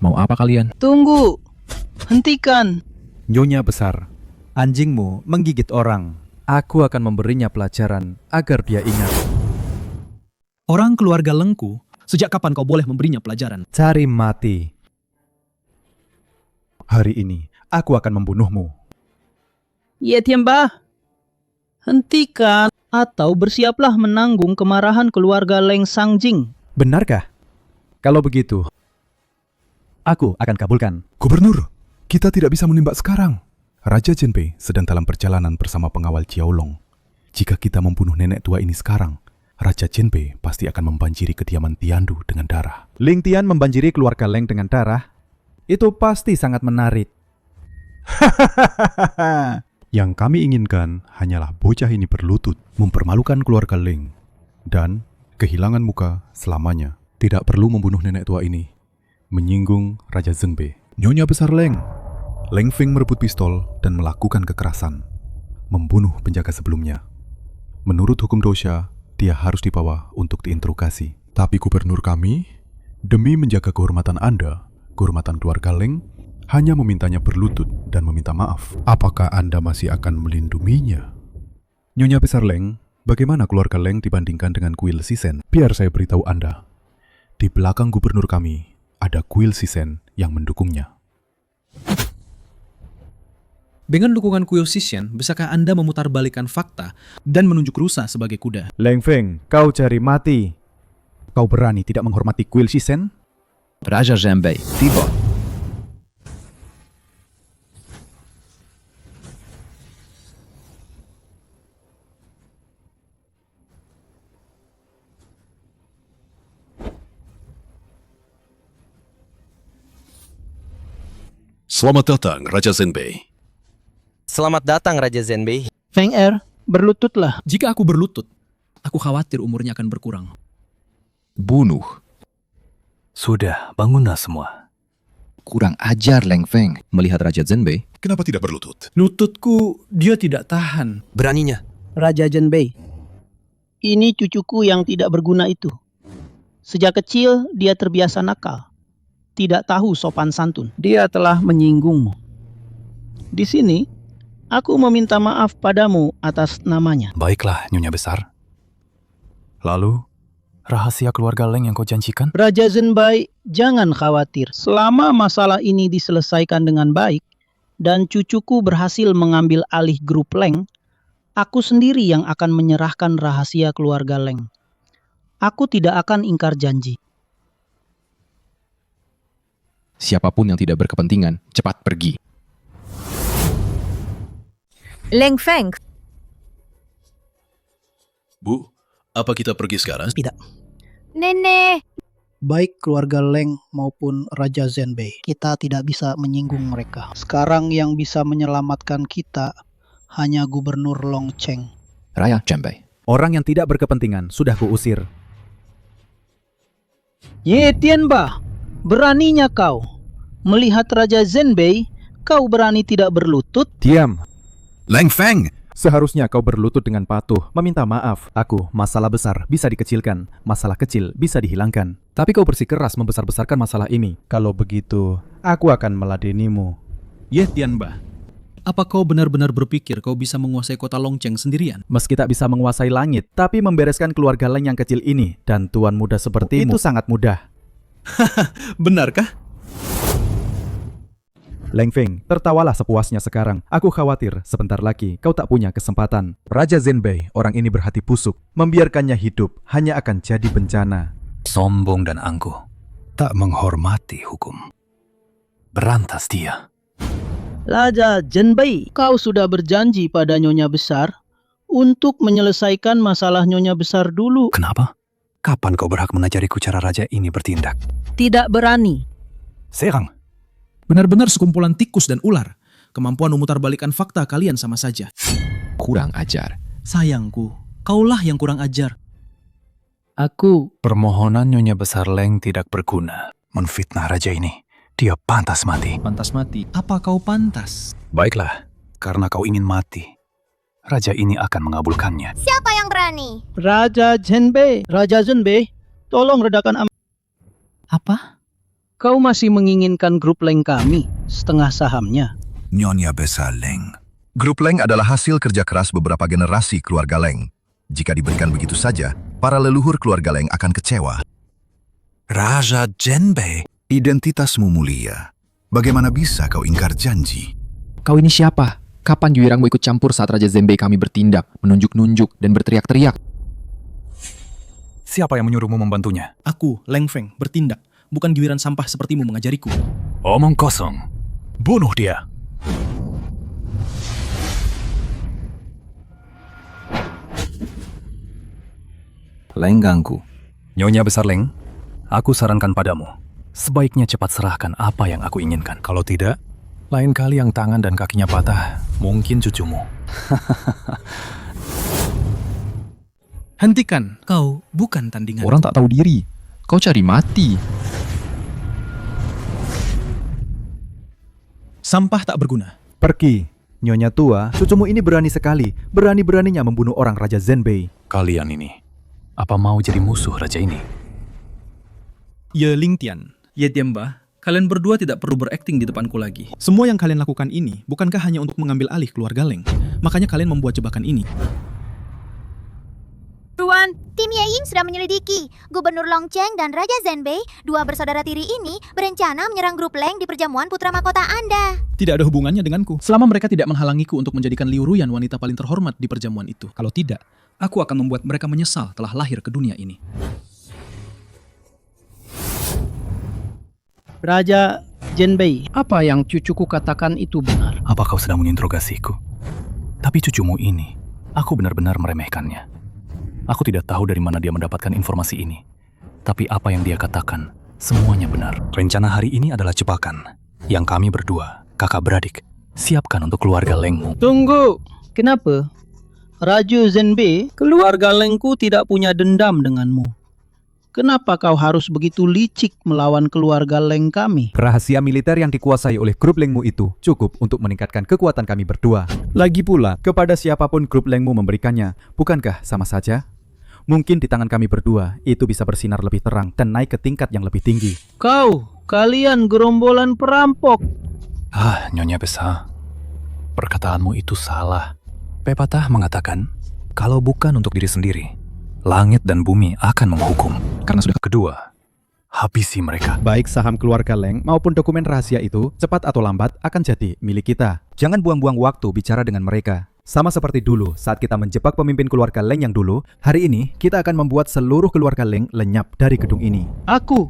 Mau apa kalian? Tunggu. Hentikan. Nyonya besar, anjingmu menggigit orang. Aku akan memberinya pelajaran agar dia ingat. orang keluarga Lengku, sejak kapan kau boleh memberinya pelajaran? Cari mati. Hari ini, aku akan membunuhmu. Ye Tianba, hentikan atau bersiaplah menanggung kemarahan keluarga Leng Sangjing. Benarkah? Kalau begitu, aku akan kabulkan. Gubernur, kita tidak bisa menembak sekarang. Raja Zhenbei sedang dalam perjalanan bersama pengawal Jiaolong. Jika kita membunuh nenek tua ini sekarang, Raja Zhenbei pasti akan membanjiri kediaman Tiandu dengan darah. Ling Tian membanjiri keluarga Leng dengan darah. Itu pasti sangat menarik. Yang kami inginkan hanyalah bocah ini berlutut, mempermalukan keluarga Leng, dan kehilangan muka selamanya. Tidak perlu membunuh nenek tua ini, menyinggung Raja Zhenbei. Nyonya besar Leng, Leng Feng merebut pistol dan melakukan kekerasan, membunuh penjaga sebelumnya. Menurut hukum dosha, dia harus dibawa untuk diinterogasi. Tapi gubernur kami, demi menjaga kehormatan Anda, kehormatan keluarga Leng, hanya memintanya berlutut dan meminta maaf. Apakah Anda masih akan melindunginya? Nyonya besar Leng, bagaimana keluarga Leng dibandingkan dengan kuil Sisen? Biar saya beritahu Anda. Di belakang gubernur kami, ada kuil Sisen yang mendukungnya. Dengan dukungan kuil Sisen, bisakah Anda memutarbalikkan fakta dan menunjuk rusa sebagai kuda? Leng Feng, kau cari mati. Kau berani tidak menghormati kuil Sisen? Raja Zhenbei, tiba. Selamat datang, Raja Zhenbei. Selamat datang, Raja Zhenbei. Feng Er, berlututlah. Jika aku berlutut, aku khawatir umurnya akan berkurang. Bunuh. Sudah, bangunlah semua. Kurang ajar Leng Feng. Melihat Raja Zhenbei, Kenapa tidak berlutut? Lututku, dia tidak tahan. Beraninya. Raja Zhenbei, ini cucuku yang tidak berguna itu. Sejak kecil, dia terbiasa nakal. Tidak tahu sopan santun. Dia telah menyinggungmu. Di sini, aku meminta maaf padamu atas namanya. Baiklah, Nyonya besar. Lalu, rahasia keluarga Leng yang kau janjikan? Raja Zhenbei, jangan khawatir. Selama masalah ini diselesaikan dengan baik, dan cucuku berhasil mengambil alih grup Leng, aku sendiri yang akan menyerahkan rahasia keluarga Leng. Aku tidak akan ingkar janji. siapapun yang tidak berkepentingan, cepat pergi. Leng Feng. Bu, apa kita pergi sekarang? Tidak. Nenek. Baik keluarga Leng maupun Raja Zhenbei, kita tidak bisa menyinggung mereka. Sekarang yang bisa menyelamatkan kita hanya Gubernur Longcheng. Raya Zhenbei. Orang yang tidak berkepentingan sudah kuusir. Ye Tianba, beraninya kau. Melihat Raja Zhenbei, kau berani tidak berlutut? Diam. Leng Feng! Seharusnya kau berlutut dengan patuh, meminta maaf. Aku, masalah besar bisa dikecilkan, masalah kecil bisa dihilangkan. Tapi kau bersikeras membesar-besarkan masalah ini. Kalau begitu, aku akan meladenimu. Ye Tianba, apa kau benar-benar berpikir kau bisa menguasai kota Longcheng sendirian? Meski tak bisa menguasai langit, tapi membereskan keluarga Leng yang kecil ini dan tuan muda sepertimu itu sangat mudah. Benarkah? Leng Feng, tertawalah sepuasnya sekarang. Aku khawatir sebentar lagi kau tak punya kesempatan. Raja Zhenbei, orang ini berhati busuk. Membiarkannya hidup hanya akan jadi bencana. Sombong dan angkuh, tak menghormati hukum. Berantas dia. Raja Zhenbei, kau sudah berjanji pada Nyonya Besar untuk menyelesaikan masalah Nyonya Besar dulu. Kenapa? Kapan kau berhak mengajariku cara raja ini bertindak? Tidak berani. Serang. Benar-benar sekumpulan tikus dan ular. Kemampuan memutarbalikkan fakta kalian sama saja. Kurang ajar. Sayangku, kaulah yang kurang ajar. Aku Permohonan Nyonya Besar Leng tidak berguna. Menfitnah raja ini. Dia pantas mati. Pantas mati. Apa kau pantas? Baiklah, karena kau ingin mati. Raja ini akan mengabulkannya. Siapa yang berani? Raja Zhenbei. Raja Zhenbei, tolong redakan Apa? Kau masih menginginkan grup Leng kami, setengah sahamnya. Nyonya Besar Leng. Grup Leng adalah hasil kerja keras beberapa generasi keluarga Leng. Jika diberikan begitu saja, para leluhur keluarga Leng akan kecewa. Raja Zhenbei. Identitasmu mulia. Bagaimana bisa kau ingkar janji? Kau ini siapa? Kapan Yuirang mau ikut campur saat Raja Zhenbei kami bertindak, menunjuk-nunjuk, dan berteriak-teriak? Siapa yang menyuruhmu membantunya? Aku, Leng Feng, bertindak. Bukan giliran sampah sepertimu mengajariku. Omong kosong. Bunuh dia. Leng ganggu. Nyonya Besar Leng, aku sarankan padamu. Sebaiknya cepat serahkan apa yang aku inginkan. Kalau tidak, lain kali yang tangan dan kakinya patah, mungkin cucumu. Hentikan, kau bukan tandingan. Orang tak tahu diri. Kau cari mati. Sampah tak berguna. Pergi. Nyonya tua, cucumu ini berani sekali. Berani-beraninya membunuh orang Raja Zhenbei. Kalian ini, apa mau jadi musuh raja ini? Ye Lingtian, Ye Tianba, kalian berdua tidak perlu berakting di depanku lagi. Semua yang kalian lakukan ini bukankah hanya untuk mengambil alih keluarga Leng? Makanya kalian membuat jebakan ini. Tuan, tim Ye Ying sudah menyelidiki. Gubernur Longcheng dan Raja Zhenbei, dua bersaudara tiri ini, berencana menyerang grup Leng di perjamuan putra mahkota Anda. Tidak ada hubungannya denganku. Selama mereka tidak menghalangiku untuk menjadikan Liu Ruyan wanita paling terhormat di perjamuan itu. Kalau tidak, aku akan membuat mereka menyesal telah lahir ke dunia ini. Raja Zhenbei, apa yang cucuku katakan itu benar? Apa kau sedang menginterogasiku? Tapi cucumu ini, aku benar-benar meremehkannya. Aku tidak tahu dari mana dia mendapatkan informasi ini. Tapi apa yang dia katakan, semuanya benar. Rencana hari ini adalah jebakan. Yang kami berdua, kakak beradik, siapkan untuk keluarga Lengmu. Tunggu, kenapa? Raja Zhenbei, keluarga Lengku tidak punya dendam denganmu. Kenapa kau harus begitu licik melawan keluarga Leng kami? Rahasia militer yang dikuasai oleh grup Lengmu itu cukup untuk meningkatkan kekuatan kami berdua. Lagi pula, kepada siapapun grup Lengmu memberikannya, bukankah sama saja? Mungkin di tangan kami berdua, itu bisa bersinar lebih terang dan naik ke tingkat yang lebih tinggi. Kalian gerombolan perampok. Nyonya Besar, perkataanmu itu salah. Pepatah mengatakan, kalau bukan untuk diri sendiri, langit dan bumi akan menghukum. Karena sudah kedua, habisi mereka. Baik saham keluarga Leng maupun dokumen rahasia itu, cepat atau lambat akan jadi milik kita. Jangan buang-buang waktu bicara dengan mereka. Sama seperti dulu saat kita menjebak pemimpin keluarga Leng yang dulu, hari ini kita akan membuat seluruh keluarga Leng lenyap dari gedung ini. Aku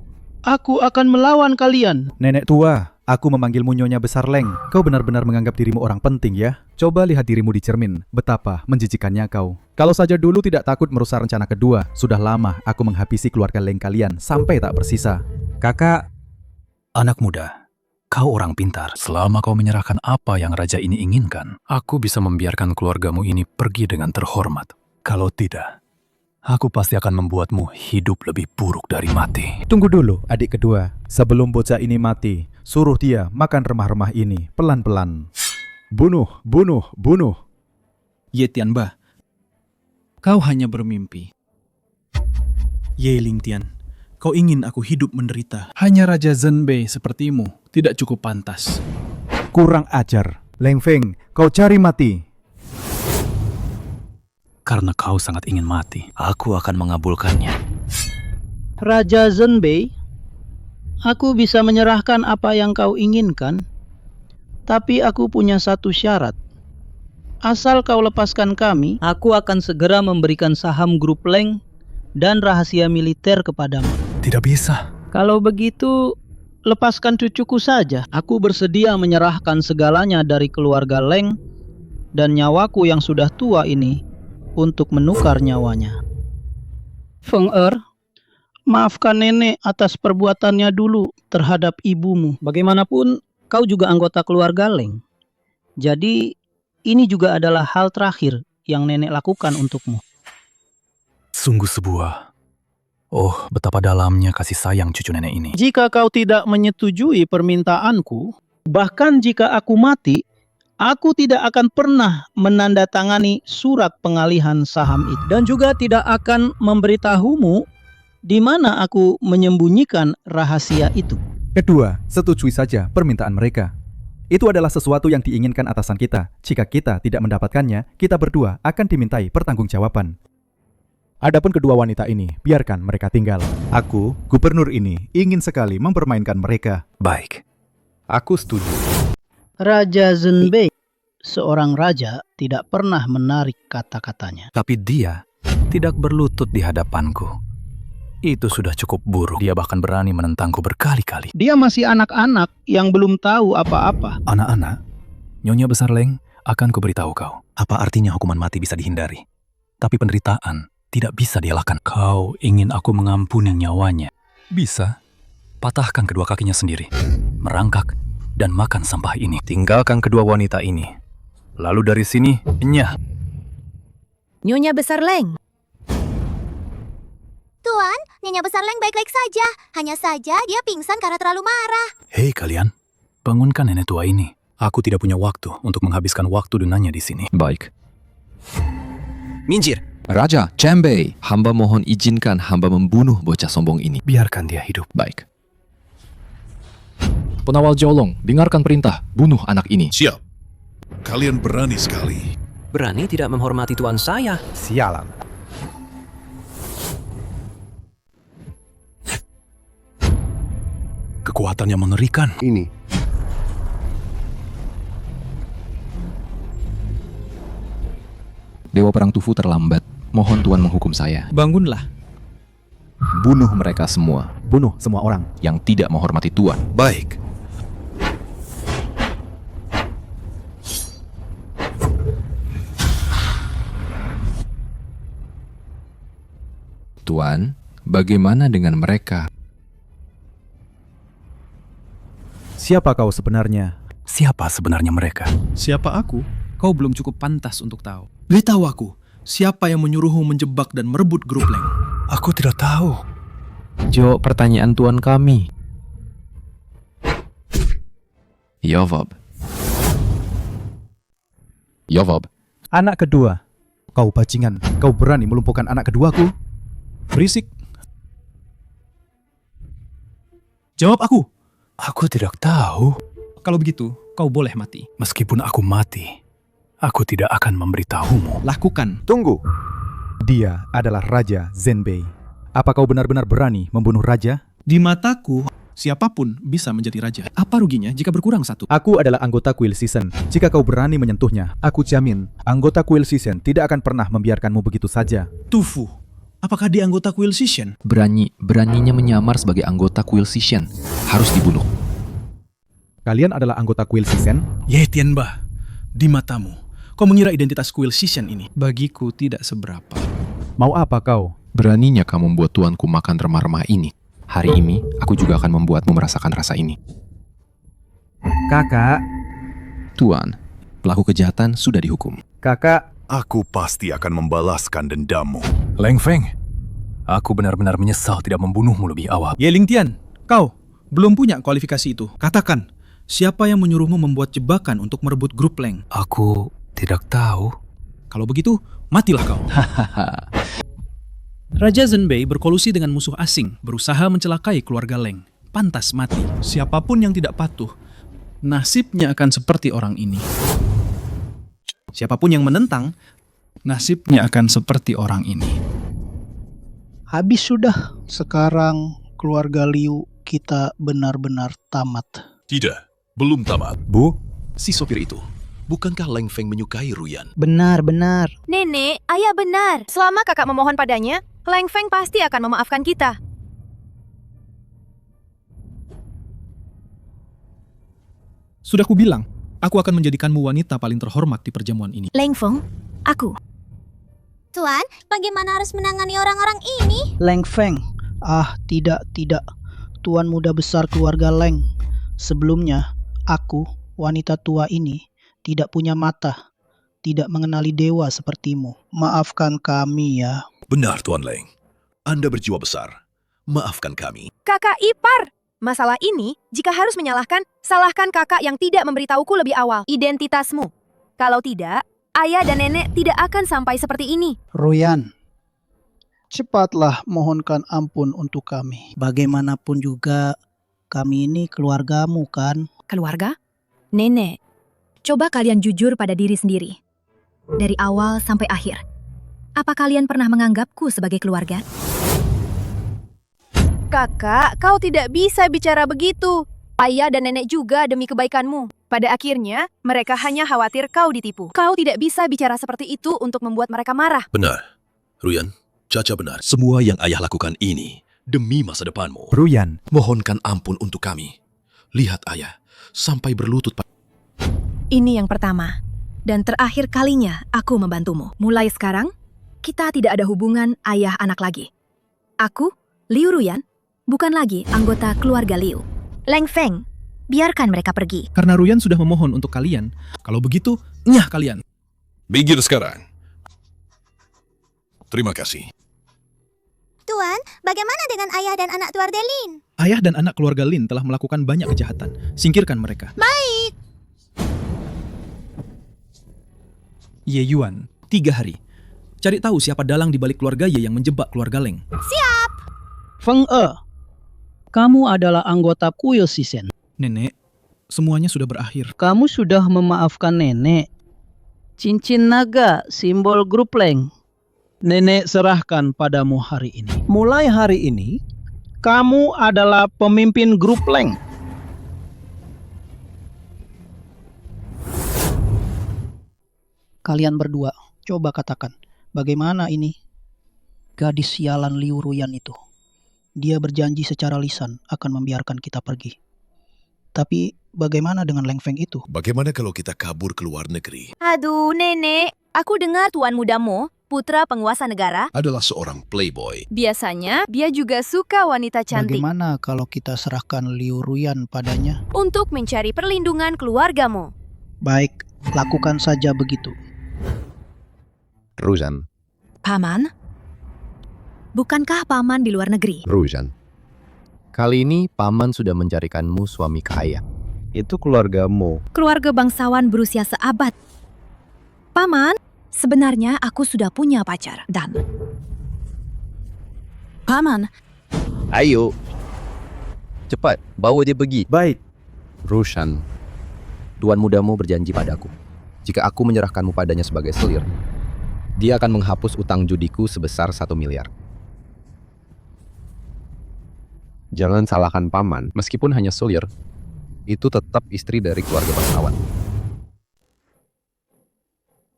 akan melawan kalian. Nenek tua, aku memanggilmu Nyonya Besar Leng. Kau benar-benar menganggap dirimu orang penting ya? Coba lihat dirimu di cermin, betapa menjijikannya kau. Kalau saja dulu tidak takut merusak rencana kedua, sudah lama aku menghabisi keluarga Leng kalian sampai tak bersisa. Kakak, anak muda, kau orang pintar. Selama kau menyerahkan apa yang raja ini inginkan, aku bisa membiarkan keluargamu ini pergi dengan terhormat. Kalau tidak, aku pasti akan membuatmu hidup lebih buruk dari mati. Tunggu dulu, adik kedua. Sebelum bocah ini mati, suruh dia makan remah-remah ini pelan-pelan. Bunuh, bunuh, bunuh. Ye Tianba, kau hanya bermimpi. Ye Lingtian, kau ingin aku hidup menderita. Hanya Raja Zhenbei sepertimu tidak cukup pantas. Kurang ajar. Leng Feng, kau cari mati. Karena kau sangat ingin mati, aku akan mengabulkannya. Raja Zhenbei, aku bisa menyerahkan apa yang kau inginkan, tapi aku punya satu syarat. Asal kau lepaskan kami, aku akan segera memberikan saham grup Leng dan rahasia militer kepadamu. Tidak bisa. Kalau begitu, lepaskan cucuku saja. Aku bersedia menyerahkan segalanya dari keluarga Leng dan nyawaku yang sudah tua ini untuk menukar nyawanya. Feng maafkan nenek atas perbuatannya dulu terhadap ibumu. Bagaimanapun, kau juga anggota keluarga Leng. Jadi, ini juga adalah hal terakhir yang nenek lakukan untukmu. Sungguh betapa dalamnya kasih sayang cucu nenek ini. Jika kau tidak menyetujui permintaanku, bahkan jika aku mati, aku tidak akan pernah menandatangani surat pengalihan saham itu. Dan juga tidak akan memberitahumu di mana aku menyembunyikan rahasia itu. Kedua, setujui saja permintaan mereka. Itu adalah sesuatu yang diinginkan atasan kita. Jika kita tidak mendapatkannya, kita berdua akan dimintai pertanggungjawaban. Adapun kedua wanita ini, biarkan mereka tinggal. Aku, gubernur ini, ingin sekali mempermainkan mereka. Baik, aku setuju. Raja Zhenbei, seorang raja, tidak pernah menarik kata-katanya. Tapi dia tidak berlutut di hadapanku. Itu sudah cukup buruk. Dia bahkan berani menentangku berkali-kali. Dia masih anak-anak yang belum tahu apa-apa. Anak-anak, Nyonya Besar Leng, akan kuberitahu kau. Apa artinya hukuman mati bisa dihindari, tapi penderitaan tidak bisa dielakkan. Kau ingin aku mengampuni nyawanya? Bisa. Patahkan kedua kakinya sendiri, merangkak, dan makan sampah ini. Tinggalkan kedua wanita ini. Lalu dari sini, enyah. Nyonya Besar Leng. Tuan, Nyonya Besar Leng baik-baik saja. Hanya saja dia pingsan karena terlalu marah. Hei kalian, bangunkan nenek tua ini. Aku tidak punya waktu untuk menghabiskan waktu dengannya di sini. Baik. Minggir. Raja, Zhenbei, hamba mohon izinkan hamba membunuh bocah sombong ini. Biarkan dia hidup. Baik. Penawal Jolong, dengarkan perintah, bunuh anak ini. Siap. Kalian berani sekali. Berani tidak menghormati tuan saya. Sialan. Kekuatan yang mengerikan. Ini. Dewa Perang Tufu terlambat. Mohon Tuan menghukum saya. Bangunlah. Bunuh mereka semua Bunuh semua orang. yang tidak menghormati Tuan. Baik. Tuan, bagaimana dengan mereka? Siapa kau sebenarnya? Siapa sebenarnya mereka? Siapa aku? Kau belum cukup pantas untuk tahu. Beritahu aku, siapa yang menyuruhmu menjebak dan merebut grup Leng? Aku tidak tahu. Jawab pertanyaan tuan kami. Yovob. Yovob, Anak kedua. Kau bajingan. Kau berani melumpuhkan anak keduaku? Berisik. Jawab aku. Aku tidak tahu. Kalau begitu, kau boleh mati. Meskipun aku mati, aku tidak akan memberitahumu. Lakukan. Tunggu. Dia adalah Raja Zhenbei. Apa kau benar-benar berani membunuh raja? Di mataku, siapapun bisa menjadi raja. Apa ruginya jika berkurang satu? Aku adalah anggota Kuil Season. Jika kau berani menyentuhnya, aku jamin anggota Kuil Season tidak akan pernah membiarkanmu begitu saja. Tufu, apakah dia anggota Kuil Season? beraninya menyamar sebagai anggota Kuil Sishen. Harus dibunuh. Kalian adalah anggota Kuil Season? Ye Tianba, di matamu, kau mengira identitas Kuil Season ini? Bagiku tidak seberapa. Mau apa kau? Beraninya kamu membuat tuanku makan remah-remah ini. Hari ini, aku juga akan membuatmu merasakan rasa ini. Kakak. Tuan, pelaku kejahatan sudah dihukum. Kakak. Aku pasti akan membalaskan dendammu. Leng Feng, aku benar-benar menyesal tidak membunuhmu lebih awal. Ye Lingtian, kau belum punya kualifikasi itu. Katakan, siapa yang menyuruhmu membuat jebakan untuk merebut grup Leng? Aku tidak tahu. Kalau begitu, matilah kau. Raja Zhenbei berkolusi dengan musuh asing, berusaha mencelakai keluarga Leng. Pantas mati. Siapapun yang tidak patuh, nasibnya akan seperti orang ini. Siapapun yang menentang, nasibnya akan seperti orang ini. Habis sudah. Sekarang keluarga Liu kita benar-benar tamat. Tidak, belum tamat. Bu? Si sopir itu, bukankah Leng Feng menyukai Ruyan? Benar-benar. Nenek, ayah benar. Selama kakak memohon padanya, Leng Feng pasti akan memaafkan kita. Sudah kubilang, aku akan menjadikanmu wanita paling terhormat di perjamuan ini. Leng Feng, aku. Tuan, bagaimana harus menangani orang-orang ini? Leng Feng. Tidak. Tuan muda besar keluarga Leng. Sebelumnya, Aku, wanita tua ini, tidak punya mata, tidak mengenali dewa sepertimu. Maafkan kami ya. Benar, Tuan Leng. Anda berjiwa besar. Maafkan kami. Kakak ipar! Masalah ini, jika harus menyalahkan, salahkan kakak yang tidak memberitahuku lebih awal identitasmu. Kalau tidak, ayah dan nenek tidak akan sampai seperti ini. Ruyan, cepatlah mohonkan ampun untuk kami. Bagaimanapun juga, kami ini keluargamu kan? Keluarga? Nenek, coba kalian jujur pada diri sendiri. Dari awal sampai akhir. Apa kalian pernah menganggapku sebagai keluarga? Kakak, kau tidak bisa bicara begitu. Ayah dan nenek juga demi kebaikanmu. Pada akhirnya, mereka hanya khawatir kau ditipu. Kau tidak bisa bicara seperti itu untuk membuat mereka marah. Benar. Ruyan, Caca benar. Semua yang ayah lakukan ini demi masa depanmu. Ruyan, Mohonkan ampun untuk kami. Lihat ayah, sampai berlutut. Ini yang pertama. Dan terakhir kalinya aku membantumu. Mulai sekarang, kita tidak ada hubungan ayah anak lagi. Aku, Liu Ruyan, bukan lagi anggota keluarga Liu. Leng Feng, biarkan mereka pergi. Karena Ruyan sudah memohon untuk kalian. Kalau begitu, nyah kalian. Minggir sekarang. Terima kasih. Tuan, bagaimana dengan ayah dan anak keluarga Lin? Ayah dan anak keluarga Lin telah melakukan banyak kejahatan. Singkirkan mereka. Baik. Ye Yuan, 3 hari. Cari tahu siapa dalang di balik keluarga Ye yang menjebak keluarga Leng. Siap. Feng E, kamu adalah anggota kuil Sisen. Nenek, semuanya sudah berakhir. Kamu sudah memaafkan nenek. Cincin naga, simbol grup Leng. Nenek serahkan padamu hari ini. Mulai hari ini, kamu adalah pemimpin grup Leng. Kalian berdua, coba katakan, bagaimana ini? Gadis sialan Liu Ruyan itu. Dia berjanji secara lisan akan membiarkan kita pergi. Tapi bagaimana dengan Leng Feng itu? Bagaimana kalau kita kabur ke luar negeri? Aduh, nenek. Aku dengar tuan mudamu, putra penguasa negara, Adalah seorang playboy. biasanya dia juga suka wanita cantik. Bagaimana kalau kita serahkan Liu Ruyan padanya? Untuk mencari perlindungan keluargamu. Baik, lakukan saja begitu. Ruzan, Paman? Bukankah paman di luar negeri? Ruzan. Kali ini paman sudah mencarikanmu suami kaya. Itu keluargamu. Keluarga bangsawan berusia seabad. Paman, sebenarnya aku sudah punya pacar dan... Paman, Ayo. Cepat, bawa dia pergi. baik. Ruzan, tuan mudamu berjanji padaku. Jika aku menyerahkanmu padanya sebagai selir, dia akan menghapus utang judiku sebesar 1 miliar. Jangan salahkan paman, meskipun hanya selir, itu tetap istri dari keluarga bangsawan.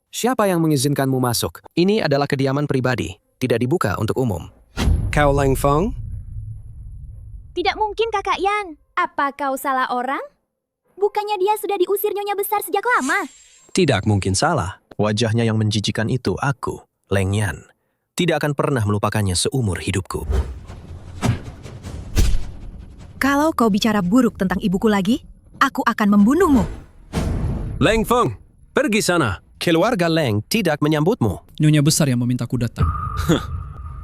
Siapa yang mengizinkanmu masuk? Ini adalah kediaman pribadi, tidak dibuka untuk umum. Kau Leng Feng? Tidak mungkin Kakak Yan. Apa kau salah orang? Bukannya dia sudah diusir Nyonya Besar sejak lama? Tidak mungkin salah. Wajahnya yang menjijikan itu aku, Leng Yan. Tidak akan pernah melupakannya seumur hidupku. kalau kau bicara buruk tentang ibuku lagi, aku akan membunuhmu. Leng Feng, pergi sana. Keluarga Leng tidak menyambutmu. Nyonya besar yang memintaku datang.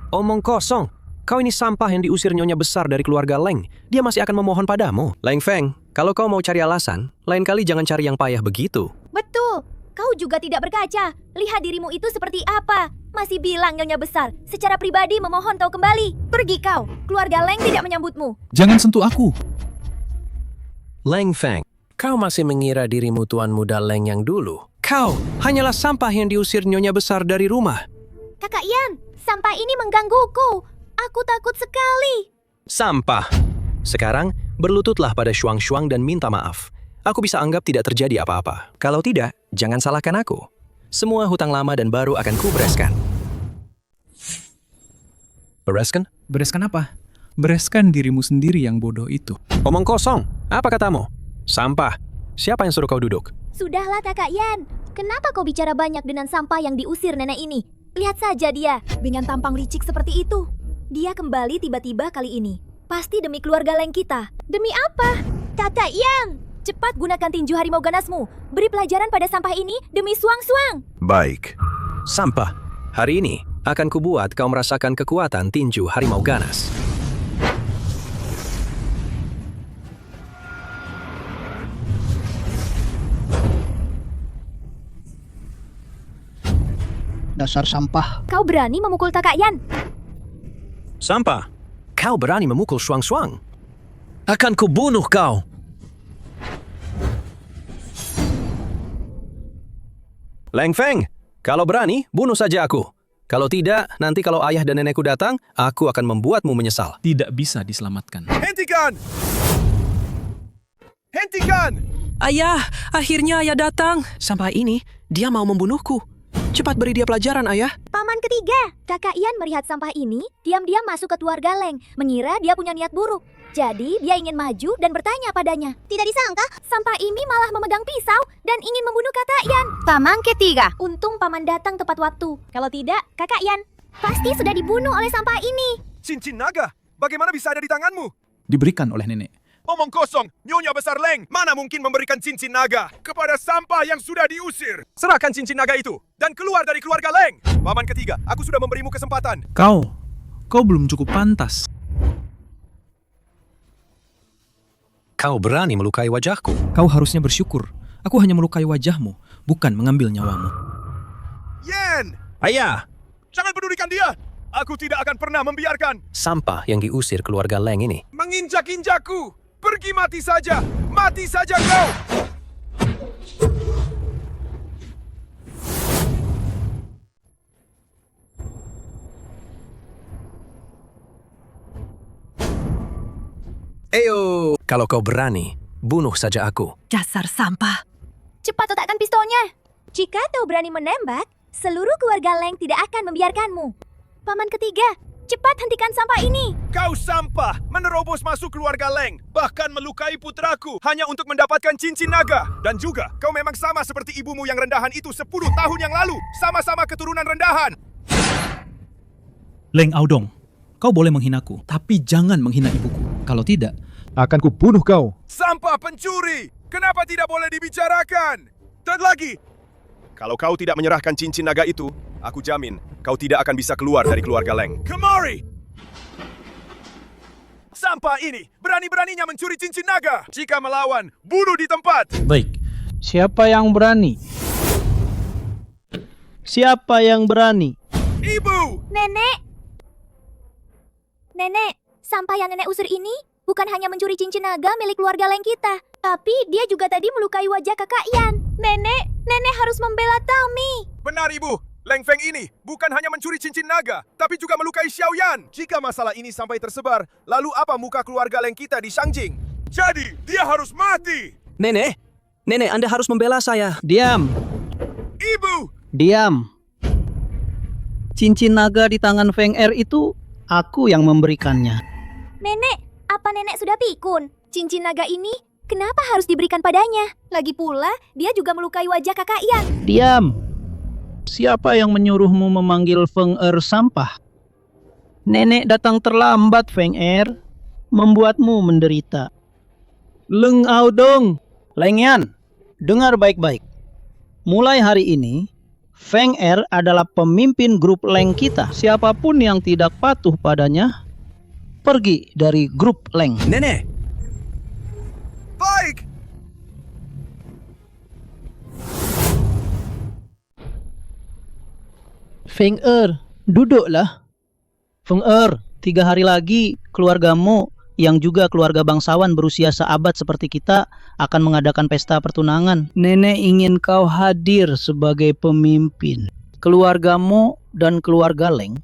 Omong kosong. Kau ini sampah yang diusir Nyonya Besar dari keluarga Leng. Dia masih akan memohon padamu. Leng Feng, kalau kau mau cari alasan, lain kali jangan cari yang payah begitu. Betul. Kau juga tidak berkaca. Lihat dirimu itu seperti apa. Masih bilang Nyonya Besar, secara pribadi memohon kau kembali. Pergi kau. Keluarga Leng tidak menyambutmu. Jangan sentuh aku. Leng Feng, kau masih mengira dirimu tuan muda Leng yang dulu. Kau hanyalah sampah yang diusir Nyonya Besar dari rumah. Kakak Yan, sampah ini menggangguku. Aku takut sekali. Sampah. Sekarang, berlututlah pada Shuang-Shuang dan minta maaf. Aku bisa anggap tidak terjadi apa-apa. Kalau tidak, jangan salahkan aku. Semua hutang lama dan baru akan kubereskan. Bereskan? Bereskan apa? Bereskan dirimu sendiri yang bodoh itu. Omong kosong. Apa katamu? Sampah. Siapa yang suruh kau duduk? Sudahlah Kakak Yan. Kenapa kau bicara banyak dengan sampah yang diusir nenek ini? Lihat saja dia, dengan tampang licik seperti itu. Dia kembali tiba-tiba kali ini. Pasti demi keluarga Leng kita. Demi apa? Kakak Yan, Cepat gunakan tinju harimau ganasmu. Beri pelajaran pada sampah ini demi Suang-Suang. Baik. Sampah. Hari ini akan kubuat kau merasakan kekuatan tinju harimau ganas. Dasar sampah. Kau berani memukul Kakak Yan? Sampah. Kau berani memukul Suang-Suang? Akan kubunuh kau. Leng Feng, kalau berani, bunuh saja aku. Kalau tidak, nanti kalau ayah dan nenekku datang, aku akan membuatmu menyesal. Tidak bisa diselamatkan. Hentikan! Hentikan! Ayah, akhirnya ayah datang. Sampai ini, dia mau membunuhku. Cepat beri dia pelajaran, ayah. Paman ketiga, Kakak Yan melihat sampah ini, diam-diam masuk ke keluarga Leng, mengira dia punya niat buruk. Jadi, dia ingin maju dan bertanya padanya. Tidak disangka, sampah ini malah memegang pisau dan ingin membunuh Kakak Yan. Paman ketiga. Untung Paman datang tepat waktu. Kalau tidak, Kakak Yan pasti sudah dibunuh oleh sampah ini. Cincin naga, bagaimana bisa ada di tanganmu? Diberikan oleh nenek. Omong kosong, Nyonya Besar Leng. Mana mungkin memberikan cincin naga kepada sampah yang sudah diusir? Serahkan cincin naga itu dan keluar dari keluarga Leng. Paman ketiga, aku sudah memberimu kesempatan. Kau belum cukup pantas. Kau berani melukai wajahku. Kau harusnya bersyukur. Aku hanya melukai wajahmu, bukan mengambil nyawamu. Yen! Ayah! Jangan pedulikan dia! Aku tidak akan pernah membiarkan Sampah yang diusir keluarga Leng ini. menginjak-injakku. Pergi mati saja! Mati saja kau! Eyo! Kalau kau berani, bunuh saja aku. Dasar sampah. Cepat letakkan pistolnya. Jika kau berani menembak, seluruh keluarga Leng tidak akan membiarkanmu. Paman ketiga, cepat hentikan sampah ini. Kau sampah menerobos masuk keluarga Leng, bahkan melukai putraku hanya untuk mendapatkan cincin naga. Dan juga kau memang sama seperti ibumu yang rendahan itu 10 tahun yang lalu. Sama-sama keturunan rendahan. Leng Audong, kau boleh menghinaku, tapi jangan menghina ibuku. Kalau tidak, Akan kubunuh kau. Sampah pencuri! Kenapa tidak boleh dibicarakan? Dan lagi, kalau kau tidak menyerahkan cincin naga itu, aku jamin kau tidak akan bisa keluar dari keluarga Leng. Kemari! Sampah ini berani-beraninya mencuri cincin naga. Jika melawan, bunuh di tempat. baik. Siapa yang berani? Siapa yang berani? Ibu! Nenek! Nenek, sampah yang nenek usir ini bukan hanya mencuri cincin naga milik keluarga Leng kita, tapi dia juga tadi melukai wajah Kakak Yan. Nenek harus membela Tami. Benar ibu, Leng Feng ini bukan hanya mencuri cincin naga, tapi juga melukai Xiaoyan. Jika masalah ini sampai tersebar, lalu apa muka keluarga Leng kita di Shangjing? Jadi, dia harus mati! Nenek, Anda harus membela saya. Diam, Ibu! diam. Cincin naga di tangan Feng Er itu aku yang memberikannya. Nenek, apa nenek sudah pikun? Cincin naga ini kenapa harus diberikan padanya? Lagi pula, dia juga melukai wajah Kakak Yan. Diam. Siapa yang menyuruhmu memanggil Feng Er sampah? Nenek datang terlambat, Feng Er. Membuatmu menderita. Leng Audong, Leng Yan, dengar baik-baik. Mulai hari ini, Feng Er adalah pemimpin grup Leng kita. Siapapun yang tidak patuh padanya, pergi dari grup Leng. Nenek, Baik! Feng Er, duduklah. Feng Er, 3 hari lagi keluargamu yang juga keluarga bangsawan berusia seabad seperti kita akan mengadakan pesta pertunangan. Nenek ingin kau hadir sebagai pemimpin. Keluargamu dan keluarga Leng,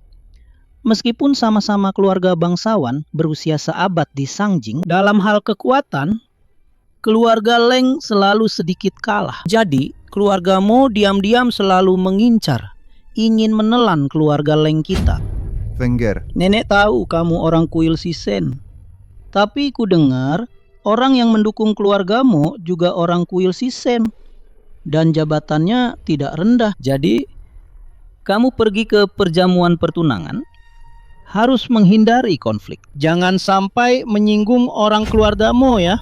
meskipun sama-sama keluarga bangsawan berusia seabad di Shangjing, dalam hal kekuatan, keluarga Leng selalu sedikit kalah. Jadi, keluargamu diam-diam selalu mengincar, ingin menelan keluarga Leng kita. Fengger, Nenek tahu kamu orang kuil Sisen. Tapi ku dengar orang yang mendukung keluargamu juga orang kuil Sisen. Dan jabatannya tidak rendah. Jadi, kamu pergi ke perjamuan pertunangan, harus menghindari konflik. Jangan sampai menyinggung orang keluargamu ya.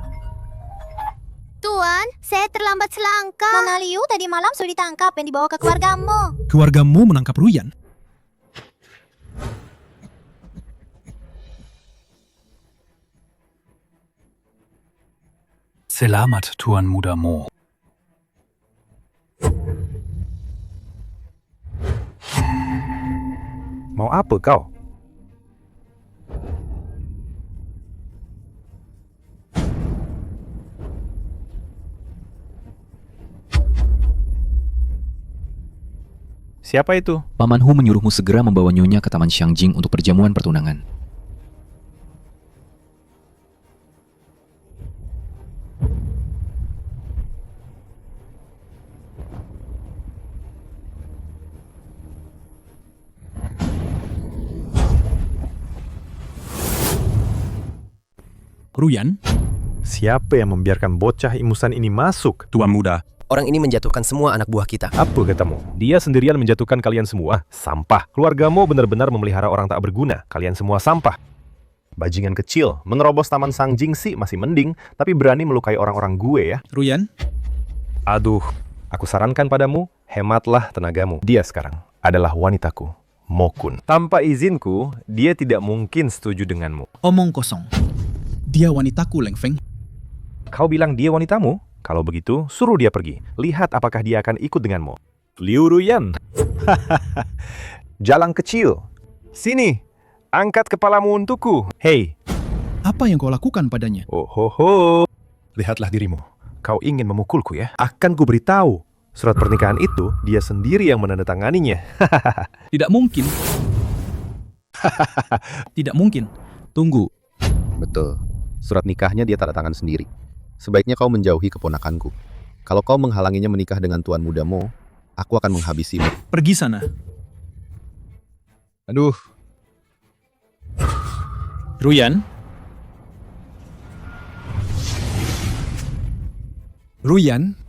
Tuan, saya terlambat selangkah. Nona Liu tadi malam sudah ditangkap dan dibawa ke keluargamu. Keluargamu menangkap Ruyan? Selamat, Tuan Muda Mo. Mau apa kau? Siapa itu? Paman Hu menyuruhmu segera membawa Nyonya ke Taman Xiangjing untuk perjamuan pertunangan. Ruyan? Siapa yang membiarkan bocah ingusan ini masuk? Tuan Muda. Orang ini menjatuhkan semua anak buah kita. Apa katamu? Dia sendirian menjatuhkan kalian semua. Sampah. Keluargamu benar-benar memelihara orang tak berguna. Kalian semua sampah. Bajingan kecil. Menerobos Taman Xiangjing sih masih mending, tapi berani melukai orang-orang gue ya. Ruyan? Aduh, aku sarankan padamu, hematlah tenagamu. Dia sekarang adalah wanitaku, Mo Kun. Tanpa izinku, dia tidak mungkin setuju denganmu. Omong kosong. Dia wanitaku, Leng Feng. Kau bilang dia wanitamu? Kalau begitu, suruh dia pergi. Lihat apakah dia akan ikut denganmu. Liu Ruyan. Jalang kecil. Sini, angkat kepalamu untukku. Hei. Apa yang kau lakukan padanya? Oh ho ho. Lihatlah dirimu. Kau ingin memukulku ya? Akan ku beritahu. Surat pernikahan itu, dia sendiri yang menandatanganinya. Tidak mungkin. Tidak mungkin. Tunggu. Betul. Surat nikahnya dia tanda tangan sendiri. Sebaiknya kau menjauhi keponakanku. Kalau kau menghalanginya menikah dengan Tuan Muda Mo, aku akan menghabisimu. Pergi sana. Aduh. Ruyan? Ruyan?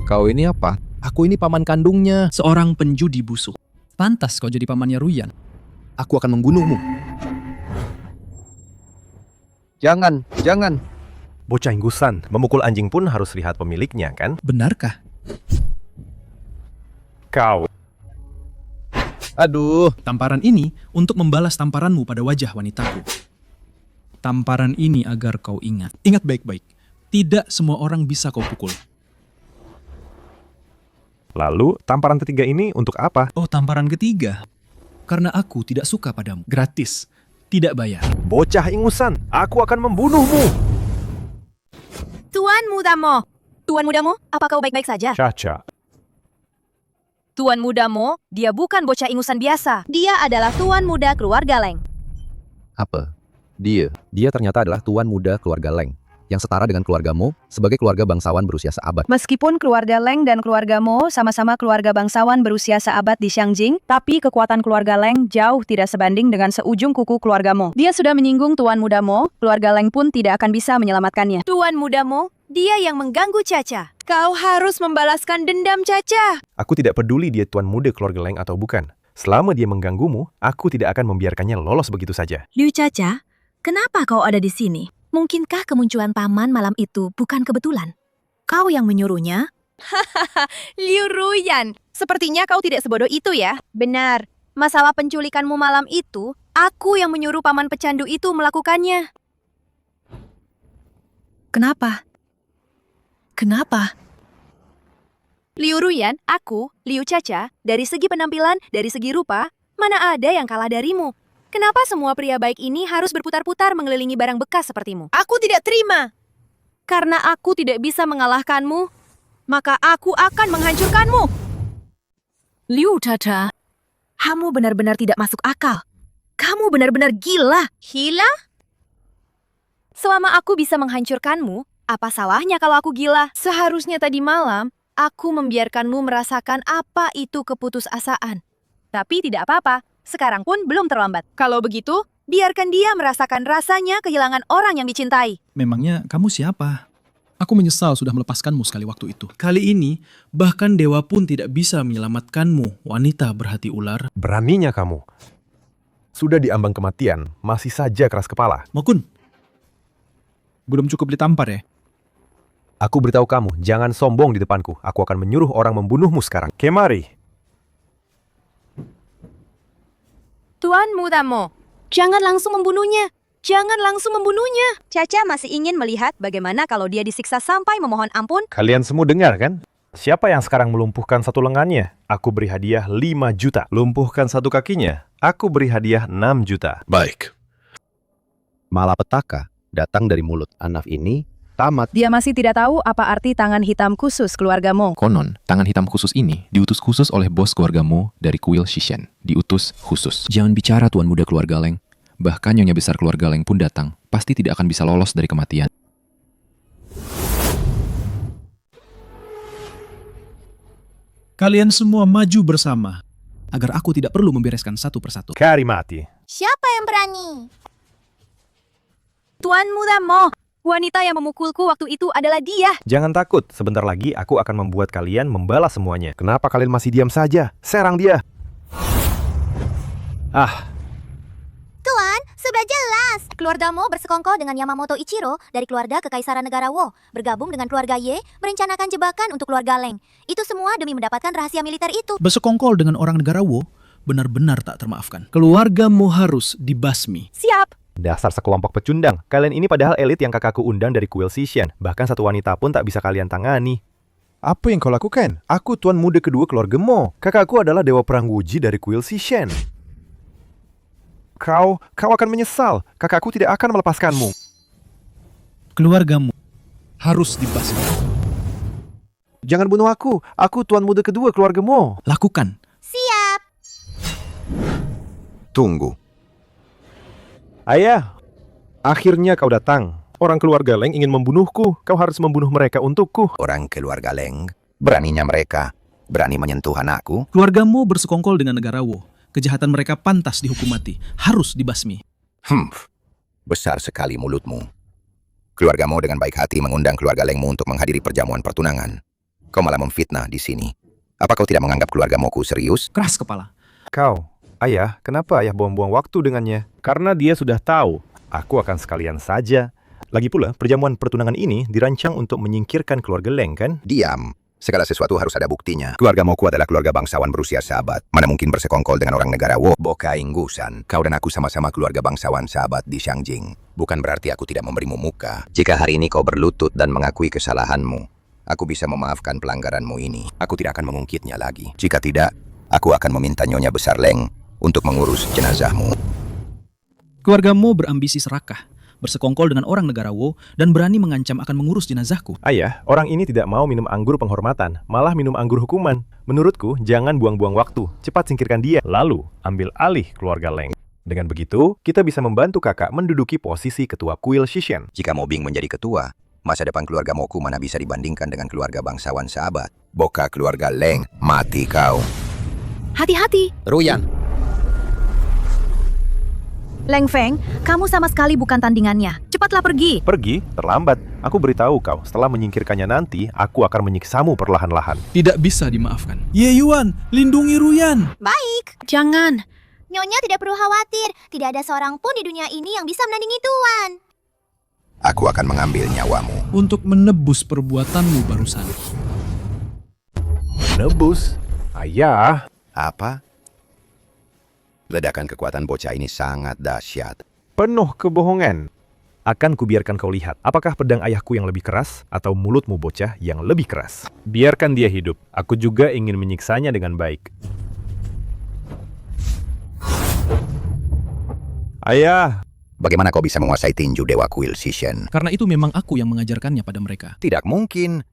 Kau ini apa? Aku ini paman kandungnya. Seorang penjudi busuk. Pantas kau jadi pamannya Ruyan. Aku akan membunuhmu. Jangan, jangan. Bocah inggusan, memukul anjing pun harus lihat pemiliknya, kan? Benarkah? Kau. Aduh. Tamparan ini untuk membalas tamparanmu pada wajah wanitaku. Tamparan ini agar kau ingat. Ingat baik-baik. Tidak semua orang bisa kau pukul. Lalu, tamparan ketiga ini untuk apa? Oh, tamparan ketiga. Karena aku tidak suka padamu. Gratis. Tidak bayar. Bocah ingusan, aku akan membunuhmu. Tuan Muda Mo. Tuan Muda Mo, apa kau baik-baik saja? Caca. Tuan Muda Mo, dia bukan bocah ingusan biasa. Dia adalah Tuan Muda keluarga Leng. Apa? Dia ternyata adalah Tuan Muda keluarga Leng, yang setara dengan keluarga Mo sebagai keluarga bangsawan berusia seabad. Meskipun keluarga Leng dan keluarga Mo sama-sama keluarga bangsawan berusia seabad di Xiangjing, tapi kekuatan keluarga Leng jauh tidak sebanding dengan seujung kuku keluarga Mo. Dia sudah menyinggung Tuan Muda Mo, keluarga Leng pun tidak akan bisa menyelamatkannya. Tuan Muda Mo, dia yang mengganggu Caca. Kau harus membalaskan dendam Caca. Aku tidak peduli dia Tuan Muda keluarga Leng atau bukan. Selama dia mengganggumu, aku tidak akan membiarkannya lolos begitu saja. Liu Caca, kenapa kau ada di sini? Mungkinkah kemunculan paman malam itu bukan kebetulan? Kau yang menyuruhnya? Hahaha, Liu Ruyan. Sepertinya kau tidak sebodoh itu ya. Benar. Masalah penculikanmu malam itu, aku yang menyuruh paman pecandu itu melakukannya. Kenapa? Kenapa? Liu Ruyan, aku, Liu Caca, dari segi penampilan, dari segi rupa, mana ada yang kalah darimu? Kenapa semua pria baik ini harus berputar-putar mengelilingi barang bekas sepertimu? Aku tidak terima. Karena aku tidak bisa mengalahkanmu, maka aku akan menghancurkanmu. Liu Caca, kamu benar-benar tidak masuk akal. Kamu benar-benar gila. Gila? Selama aku bisa menghancurkanmu, apa salahnya kalau aku gila? Seharusnya tadi malam, aku membiarkanmu merasakan apa itu keputusasaan. Tapi tidak apa-apa. Sekarang pun belum terlambat. Kalau begitu, biarkan dia merasakan rasanya kehilangan orang yang dicintai. Memangnya kamu siapa? Aku menyesal sudah melepaskanmu sekali waktu itu. Kali ini, bahkan dewa pun tidak bisa menyelamatkanmu, wanita berhati ular. Beraninya kamu. Sudah diambang kematian, masih saja keras kepala. Mo Kun, belum cukup ditampar ya? Aku beritahu kamu, jangan sombong di depanku. Aku akan menyuruh orang membunuhmu sekarang. Kemari. Tuan Muda Mo, jangan langsung membunuhnya. Jangan langsung membunuhnya. Caca masih ingin melihat bagaimana kalau dia disiksa sampai memohon ampun. Kalian semua dengar kan? Siapa yang sekarang melumpuhkan satu lengannya? Aku beri hadiah 5 juta. Lumpuhkan satu kakinya? Aku beri hadiah 6 juta. Baik. Malapetaka datang dari mulut anak ini tamat. Dia masih tidak tahu apa arti tangan hitam khusus keluarga Mo. Konon, tangan hitam khusus ini diutus khusus oleh bos keluarga Mo dari kuil Shishen. Diutus khusus. Jangan bicara tuan muda keluarga Leng. Bahkan nyonya besar keluarga Leng pun datang. Pasti tidak akan bisa lolos dari kematian. Kalian semua maju bersama, agar aku tidak perlu membereskan satu persatu. Kari mati. Siapa yang berani? Tuan Muda Mo, wanita yang memukulku waktu itu adalah dia. Jangan takut, sebentar lagi aku akan membuat kalian membalas semuanya. Kenapa kalian masih diam saja? Serang dia. Tuan, sudah jelas. Keluarga Mo bersekongkol dengan Yamamoto Ichiro dari keluarga Kekaisaran Negara Wo. Bergabung dengan keluarga Ye, merencanakan jebakan untuk keluarga Leng. Itu semua demi mendapatkan rahasia militer itu. Bersekongkol dengan orang negara Wo benar-benar tak termaafkan. Keluarga Mo harus dibasmi. Siap. Dasar sekelompok pecundang. Kalian ini padahal elit yang kakakku undang dari kuil Shishen. Bahkan satu wanita pun tak bisa kalian tangani. Apa yang kau lakukan? Aku tuan muda kedua keluarga Mo. Kakakku adalah dewa perang Wuji dari kuil Shishen. Kau akan menyesal. Kakakku tidak akan melepaskanmu. Keluargamu harus dibasmi. Jangan bunuh aku. Aku tuan muda kedua keluarga Mo. Lakukan. Siap. Tunggu. Ayah, akhirnya kau datang. Orang keluarga Leng ingin membunuhku. Kau harus membunuh mereka untukku. Orang keluarga Leng, beraninya mereka berani menyentuh anakku. Keluargamu bersekongkol dengan negara Wo. Kejahatan mereka pantas dihukum mati. Harus dibasmi. Besar sekali mulutmu. Keluargamu dengan baik hati mengundang keluarga Lengmu untuk menghadiri perjamuan pertunangan. Kau malah memfitnah di sini. Apa kau tidak menganggap keluarga Moku serius? Keras kepala. Ayah, kenapa ayah buang-buang waktu dengannya? Karena dia sudah tahu, aku akan sekalian saja. Lagi pula, perjamuan pertunangan ini dirancang untuk menyingkirkan keluarga Leng, kan? Diam. Segala sesuatu harus ada buktinya. Keluarga Moku adalah keluarga bangsawan berusia sahabat. Mana mungkin bersekongkol dengan orang negara Wo? Boka inggusan. Kau dan aku sama-sama keluarga bangsawan sahabat di Xiangjing. Bukan berarti aku tidak memberimu muka. Jika hari ini kau berlutut dan mengakui kesalahanmu, aku bisa memaafkan pelanggaranmu ini. Aku tidak akan mengungkitnya lagi. Jika tidak, aku akan meminta Nyonya Besar Leng untuk mengurus jenazahmu. Keluargamu berambisi serakah, bersekongkol dengan orang negara Wo, dan berani mengancam akan mengurus jenazahku. Ayah, orang ini tidak mau minum anggur penghormatan, malah minum anggur hukuman. Menurutku, jangan buang-buang waktu. Cepat singkirkan dia, lalu ambil alih keluarga Leng. Dengan begitu, kita bisa membantu kakak menduduki posisi ketua kuil Shishen. Jika Mobing menjadi ketua, masa depan keluarga Moku mana bisa dibandingkan dengan keluarga bangsawan sahabat. Boka keluarga Leng, mati kau. Hati-hati. Ruyan. Leng Feng, kamu sama sekali bukan tandingannya. Cepatlah pergi. Pergi? Terlambat. Aku beritahu kau, setelah menyingkirkannya nanti, aku akan menyiksamu perlahan-lahan. Tidak bisa dimaafkan. Ye Yuan, lindungi Ruyan. Baik. Jangan. Nyonya tidak perlu khawatir. Tidak ada seorang pun di dunia ini yang bisa menandingi Tuan. Aku akan mengambil nyawamu. Untuk menebus perbuatanmu barusan. Menebus? Ayah. Apa? Ledakan kekuatan bocah ini sangat dahsyat. Penuh kebohongan. Akan kubiarkan kau lihat, apakah pedang ayahku yang lebih keras atau mulutmu bocah yang lebih keras. Biarkan dia hidup. Aku juga ingin menyiksanya dengan baik. Ayah. Bagaimana kau bisa menguasai tinju Dewa Kuil Shishen? Karena itu memang aku yang mengajarkannya pada mereka. Tidak mungkin.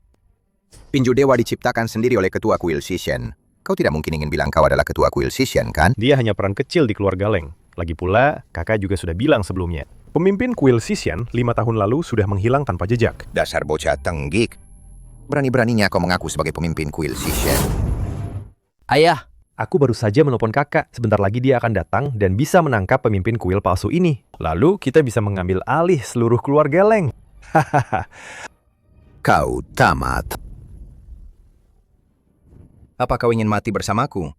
Tinju Dewa diciptakan sendiri oleh ketua Kuil Shishen. Kau tidak mungkin ingin bilang kau adalah ketua kuil Shishen, kan? Dia hanya peran kecil di keluarga Leng. Lagi pula, kakak juga sudah bilang sebelumnya. Pemimpin kuil Shishen 5 tahun lalu sudah menghilang tanpa jejak. Dasar bocah tenggik. Berani-beraninya kau mengaku sebagai pemimpin kuil Shishen. Ayah, aku baru saja menelpon kakak. Sebentar lagi dia akan datang dan bisa menangkap pemimpin kuil palsu ini. Lalu kita bisa mengambil alih seluruh keluarga Leng. Hahaha. Kau tamat. Apa kau ingin mati bersamaku?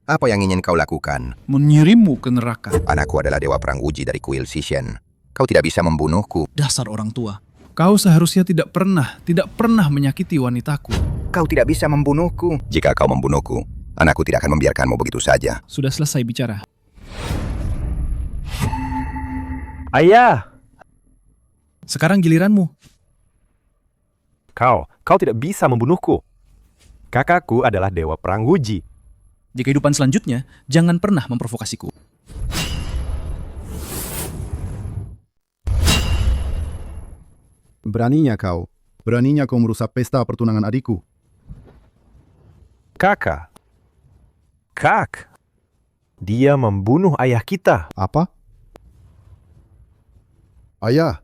Apa yang ingin kau lakukan? Mengirimmu ke neraka. Anakku adalah dewa perang Wuji dari kuil Shishen. Kau tidak bisa membunuhku. Dasar orang tua. Kau seharusnya tidak pernah menyakiti wanitaku. Kau tidak bisa membunuhku. Jika kau membunuhku, anakku tidak akan membiarkanmu begitu saja. Sudah selesai bicara. Ayah! Sekarang giliranmu. Kau tidak bisa membunuhku. Kakakku adalah dewa perang Wuji. Di kehidupan selanjutnya, jangan pernah memprovokasiku. Beraninya kau merusak pesta pertunangan adikku. Kak, dia membunuh ayah kita. Apa? Ayah,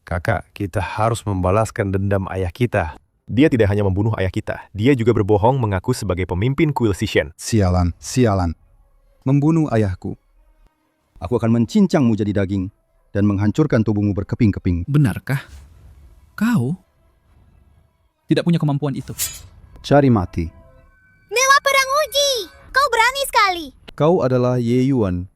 Kakak, kita harus membalaskan dendam ayah kita. Dia tidak hanya membunuh ayah kita, dia juga berbohong mengaku sebagai pemimpin kuil Sishen. sialan. Membunuh ayahku. Aku akan mencincangmu jadi daging dan menghancurkan tubuhmu berkeping-keping. Benarkah? Kau tidak punya kemampuan itu. Cari mati. Dewa Perang Uji, kau berani sekali. Kau adalah Ye Yuan,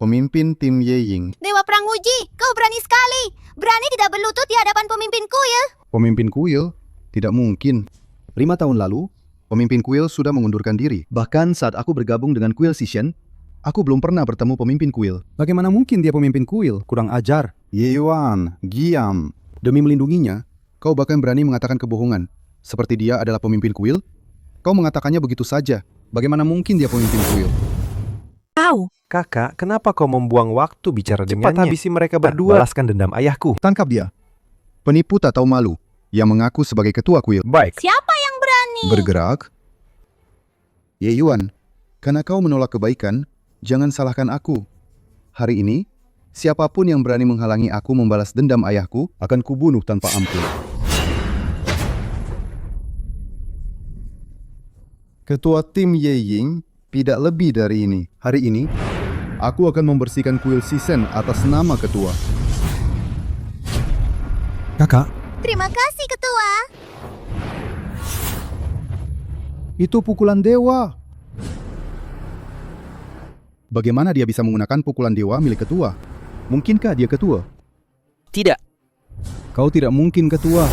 pemimpin tim Ye Ying. Dewa Perang Uji, kau berani sekali. Berani tidak berlutut di hadapan pemimpin kuil. Pemimpin kuil? Tidak mungkin. 5 tahun lalu, pemimpin kuil sudah mengundurkan diri. Bahkan saat aku bergabung dengan kuil Sishen, aku belum pernah bertemu pemimpin kuil. Bagaimana mungkin dia pemimpin kuil? Kurang ajar. Ye Yuan, diam. Demi melindunginya, kau bahkan berani mengatakan kebohongan. Seperti dia adalah pemimpin kuil? Kau mengatakannya begitu saja. Bagaimana mungkin dia pemimpin kuil? Kau. Kakak, kenapa kau membuang waktu bicara dengannya? Cepat habisi mereka berdua. Balaskan dendam ayahku. Tangkap dia. Penipu tak tahu malu, yang mengaku sebagai ketua kuil. Baik. Siapa yang berani? Bergerak. Ye Yuan, karena kau menolak kebaikan, jangan salahkan aku. Hari ini, siapapun yang berani menghalangi aku membalas dendam ayahku akan kubunuh tanpa ampun. Ketua tim Ye Ying tidak lebih dari ini. Hari ini, aku akan membersihkan kuil Sishen atas nama ketua. Kakak, Terima kasih, Ketua. itu pukulan dewa. Bagaimana dia bisa menggunakan pukulan dewa milik ketua? Mungkinkah dia ketua? Tidak. Kau tidak mungkin ketua.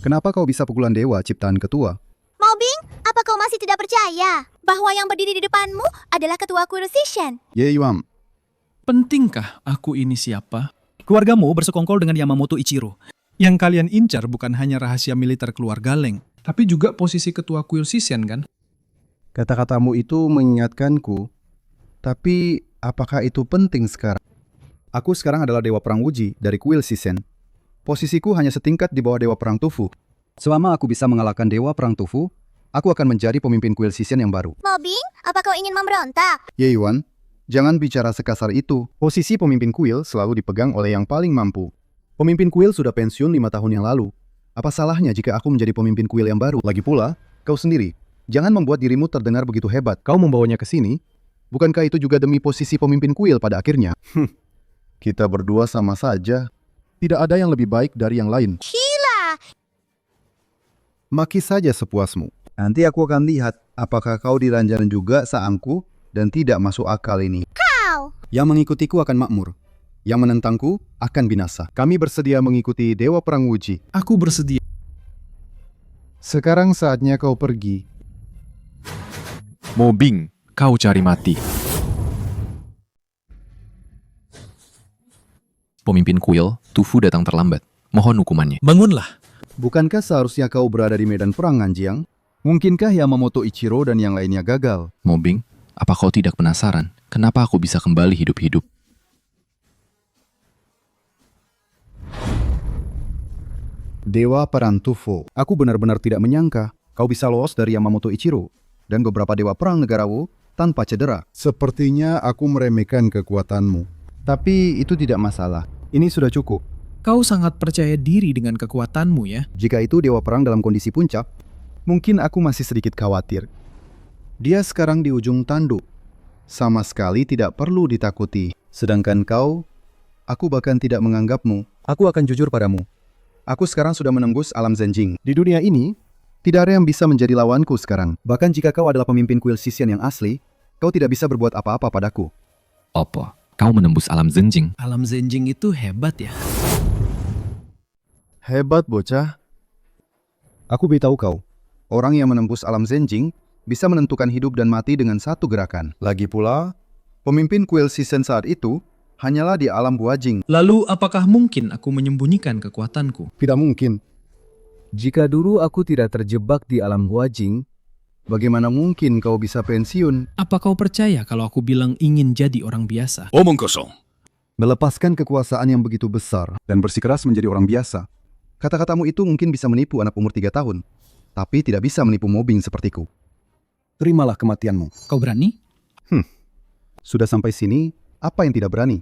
Kenapa kau bisa pukulan dewa ciptaan ketua? Mobing, apa kau masih tidak percaya bahwa yang berdiri di depanmu adalah Ketua kuil Sishen? Ye Yuan, Pentingkah aku ini siapa? Keluargamu bersekongkol dengan Yamamoto Ichiro. Yang kalian incar bukan hanya rahasia militer keluarga Leng, tapi juga posisi ketua kuil Sishen, kan? kata-katamu itu mengingatkanku. Tapi apakah itu penting sekarang? Aku sekarang adalah Dewa Perang Wuji dari kuil Sishen. Posisiku hanya setingkat di bawah Dewa Perang Tufu. Selama aku bisa mengalahkan Dewa Perang Tufu, aku akan menjadi pemimpin kuil Sishen yang baru. Mobing, apa kau ingin memberontak? Ye Yuan, jangan bicara sekasar itu. Posisi pemimpin kuil selalu dipegang oleh yang paling mampu. Pemimpin kuil sudah pensiun 5 tahun yang lalu. Apa salahnya jika aku menjadi pemimpin kuil yang baru? Lagi pula, kau sendiri, jangan membuat dirimu terdengar begitu hebat. Kau membawanya ke sini, bukankah itu juga demi posisi pemimpin kuil pada akhirnya? Kita berdua sama saja. Tidak ada yang lebih baik dari yang lain. Gila! Maki saja sepuasmu. Nanti aku akan lihat apakah kau diranjang juga saangku dan tidak masuk akal ini. Kau! Yang mengikutiku akan makmur. Yang menentangku akan binasa. Kami bersedia mengikuti Dewa Perang Wuji. Aku bersedia. Sekarang saatnya kau pergi. Mobing, kau cari mati. Pemimpin kuil, Tufu datang terlambat. Mohon hukumannya. Bangunlah. Bukankah seharusnya kau berada di medan perang, Nanjiang? Mungkinkah Yamamoto Ichiro dan yang lainnya gagal? Mobing, apa kau tidak penasaran? Kenapa aku bisa kembali hidup-hidup? Dewa Perang Tufu. Aku benar-benar tidak menyangka kau bisa lolos dari Yamamoto Ichiro dan beberapa dewa perang negara Wo tanpa cedera. Sepertinya aku meremehkan kekuatanmu. Tapi itu tidak masalah. Ini sudah cukup. Kau sangat percaya diri dengan kekuatanmu, ya? Jika itu dewa perang dalam kondisi puncak, mungkin aku masih sedikit khawatir. Dia sekarang di ujung tanduk. Sama sekali tidak perlu ditakuti. Sedangkan kau, aku bahkan tidak menganggapmu. Aku akan jujur padamu. Aku sekarang sudah menembus alam Zenjing. Di dunia ini, tidak ada yang bisa menjadi lawanku sekarang. Bahkan jika kau adalah pemimpin kuil Sishen yang asli, kau tidak bisa berbuat apa-apa padaku. Apa? Kau menembus alam Zenjing? Alam Zenjing itu hebat, ya? Hebat, bocah. Aku beritahu kau, orang yang menembus alam Zenjing bisa menentukan hidup dan mati dengan satu gerakan. Lagi pula, pemimpin kuil season saat itu hanyalah di alam Buajing. Lalu apakah mungkin aku menyembunyikan kekuatanku? Tidak mungkin. Jika dulu aku tidak terjebak di alam Buajing, bagaimana mungkin kau bisa pensiun? Apa kau percaya kalau aku bilang ingin jadi orang biasa? Omong kosong. Melepaskan kekuasaan yang begitu besar dan bersikeras menjadi orang biasa. Kata-katamu itu mungkin bisa menipu anak umur 3 tahun, tapi tidak bisa menipu mobbing sepertiku. Terimalah kematianmu. Kau berani? Sudah sampai sini, apa yang tidak berani?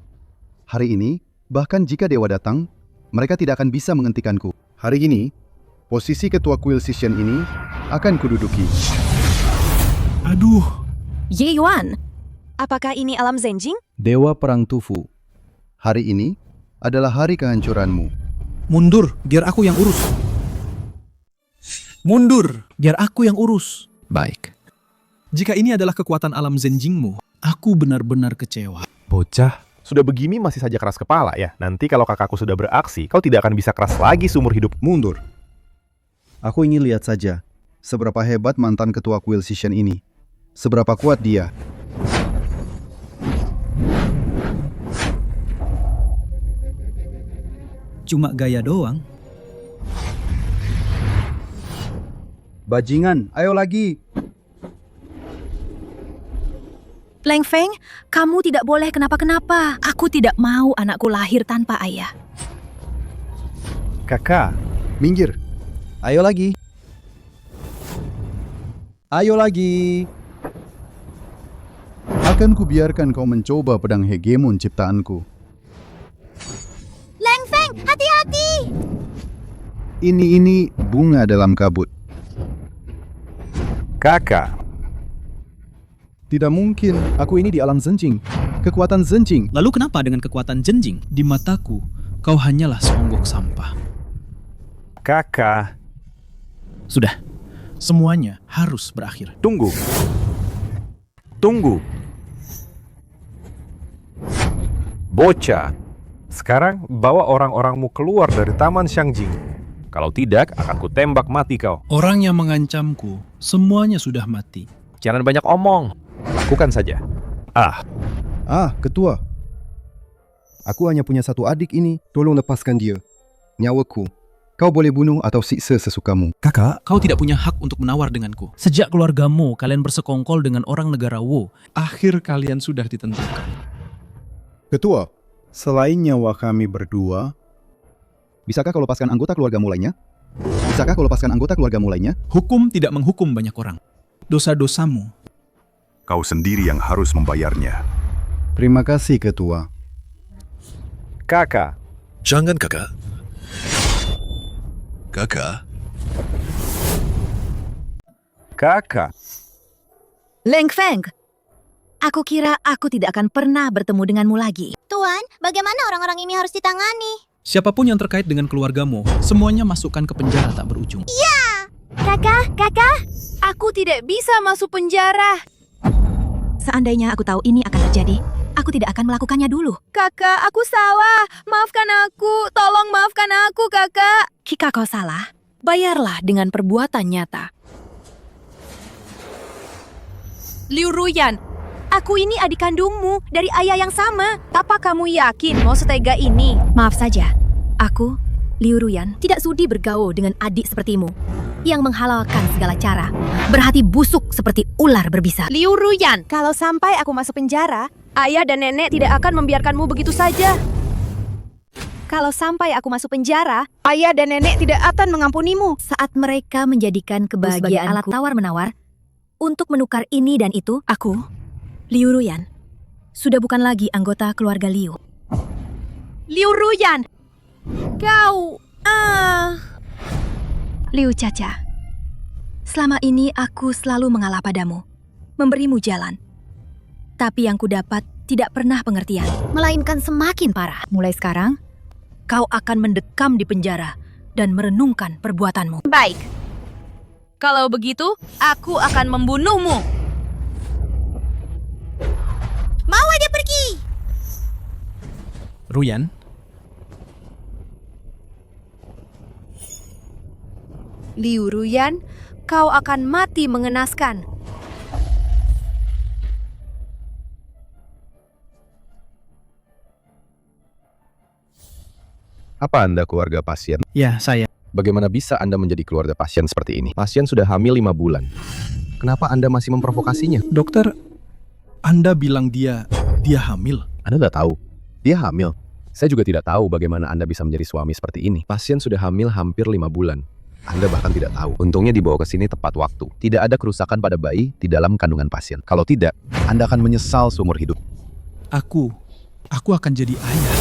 Hari ini, bahkan jika dewa datang, mereka tidak akan bisa menghentikanku. Hari ini, posisi ketua kuil Sishen ini akan kududuki. Aduh. Ye Yuan, apakah ini alam Zenjing? Dewa Perang Tufu. Hari ini adalah hari kehancuranmu. Mundur, biar aku yang urus. Mundur, biar aku yang urus. Baik. Jika ini adalah kekuatan alam Zenjingmu, aku benar-benar kecewa. Bocah, sudah begini masih saja keras kepala ya. Nanti kalau kakakku sudah beraksi, kau tidak akan bisa keras lagi seumur hidup. Mundur. Aku ingin lihat saja seberapa hebat mantan ketua kuil Sishen ini. Seberapa kuat dia. Cuma gaya doang. Bajingan, ayo lagi. Leng Feng, kamu tidak boleh kenapa-kenapa. Aku tidak mau anakku lahir tanpa ayah. Kakak, minggir. Ayo lagi. Ayo lagi. Akan kubiarkan kau mencoba pedang hegemon ciptaanku. Leng Feng, hati-hati! Ini bunga dalam kabut. kakak. Tidak mungkin. Aku ini di alam Zenjing. Kekuatan Zenjing. Lalu kenapa dengan kekuatan Zenjing? Di mataku, kau hanyalah seonggok sampah. Kakak. Sudah. Semuanya harus berakhir. Tunggu. Tunggu. Bocah. Sekarang bawa orang-orangmu keluar dari Taman Xiangjing. Kalau tidak, akan kutembak mati kau. Orang yang mengancamku, semuanya sudah mati. Jangan banyak omong. Lakukan saja. Ketua. Aku hanya punya satu adik ini. Tolong lepaskan dia. Nyawaku. Kau boleh bunuh atau siksa sesukamu. Kakak, kau tidak punya hak untuk menawar denganku. Sejak keluargamu, kalian bersekongkol dengan orang negara Wu. Akhir kalian sudah ditentukan. Ketua, selain nyawa kami berdua, bisakah kau lepaskan anggota keluargamu lainnya? Bisakah kau lepaskan anggota keluargamu lainnya? Hukum tidak menghukum banyak orang. Dosa-dosamu. Kau sendiri yang harus membayarnya. Terima kasih, Ketua. Kakak. Jangan, kakak. Kakak. Kakak. Leng Feng, aku kira aku tidak akan pernah bertemu denganmu lagi. Tuan, bagaimana orang-orang ini harus ditangani? Siapapun yang terkait dengan keluargamu, semuanya masukkan ke penjara tak berujung. Iya! Kakak! Aku tidak bisa masuk penjara. Seandainya aku tahu ini akan terjadi, aku tidak akan melakukannya dulu. Kakak, aku salah. Maafkan aku. Tolong maafkan aku, kakak. Jika kau salah, bayarlah dengan perbuatan nyata. Liu Ruyan, aku ini adik kandungmu dari ayah yang sama. Apa kamu yakin mau setega ini? Maaf saja, aku, Liu Ruyan, tidak sudi bergaul dengan adik sepertimu yang menghalalkan segala cara, berhati busuk seperti ular berbisa. Liu Ruyan, kalau sampai aku masuk penjara, ayah dan nenek tidak akan membiarkanmu begitu saja. Kalau sampai aku masuk penjara, ayah dan nenek tidak akan mengampunimu. Saat mereka menjadikan kebahagiaan alat tawar-menawar untuk menukar ini dan itu, aku, Liu Ruyan, sudah bukan lagi anggota keluarga Liu. Liu Ruyan, kau... Liu Caca, selama ini aku selalu mengalah padamu, memberimu jalan. Tapi yang kudapat tidak pernah pengertian, melainkan semakin parah. Mulai sekarang, kau akan mendekam di penjara dan merenungkan perbuatanmu. Baik. Kalau begitu, aku akan membunuhmu. Bawa dia pergi! Ruyan, Liu Ruyan, kau akan mati mengenaskan. Apa Anda keluarga pasien? Ya, saya. Bagaimana bisa Anda menjadi keluarga pasien seperti ini? Pasien sudah hamil 5 bulan. Kenapa Anda masih memprovokasinya? Dokter, Anda bilang dia hamil. Anda tidak tahu. Dia hamil. Saya juga tidak tahu bagaimana Anda bisa menjadi suami seperti ini. Pasien sudah hamil hampir 5 bulan. Anda bahkan tidak tahu. Untungnya dibawa ke sini tepat waktu. Tidak ada kerusakan pada bayi di dalam kandungan pasien. Kalau tidak, Anda akan menyesal seumur hidup. Aku akan jadi ayah.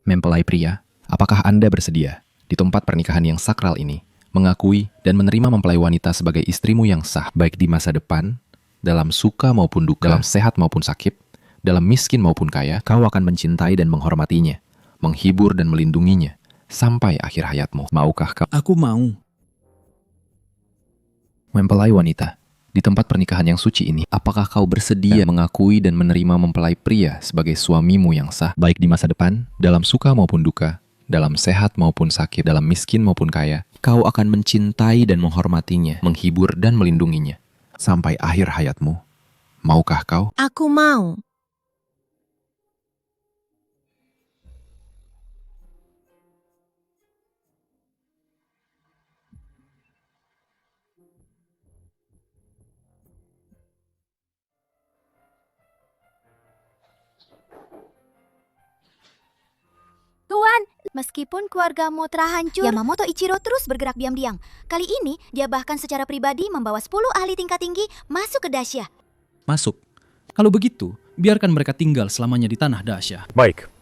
Mempelai pria, apakah Anda bersedia di tempat pernikahan yang sakral ini mengakui dan menerima mempelai wanita sebagai istrimu yang sah, baik di masa depan, dalam suka maupun duka, dalam sehat maupun sakit, dalam miskin maupun kaya? Kau akan mencintai dan menghormatinya, menghibur dan melindunginya sampai akhir hayatmu. Maukah kau? Aku mau. Mempelai wanita, di tempat pernikahan yang suci ini, apakah kau bersedia mengakui dan menerima mempelai pria sebagai suamimu yang sah, baik di masa depan, dalam suka maupun duka, dalam sehat maupun sakit, dalam miskin maupun kaya? Kau akan mencintai dan menghormatinya, menghibur dan melindunginya sampai akhir hayatmu. Maukah kau? Aku mau. Tuan, meskipun keluargamu telah hancur, Yamamoto Ichiro terus bergerak diam-diam. Kali ini, dia bahkan secara pribadi membawa 10 ahli tingkat tinggi masuk ke Dacia. Masuk. Kalau begitu, biarkan mereka tinggal selamanya di tanah Dacia. Baik,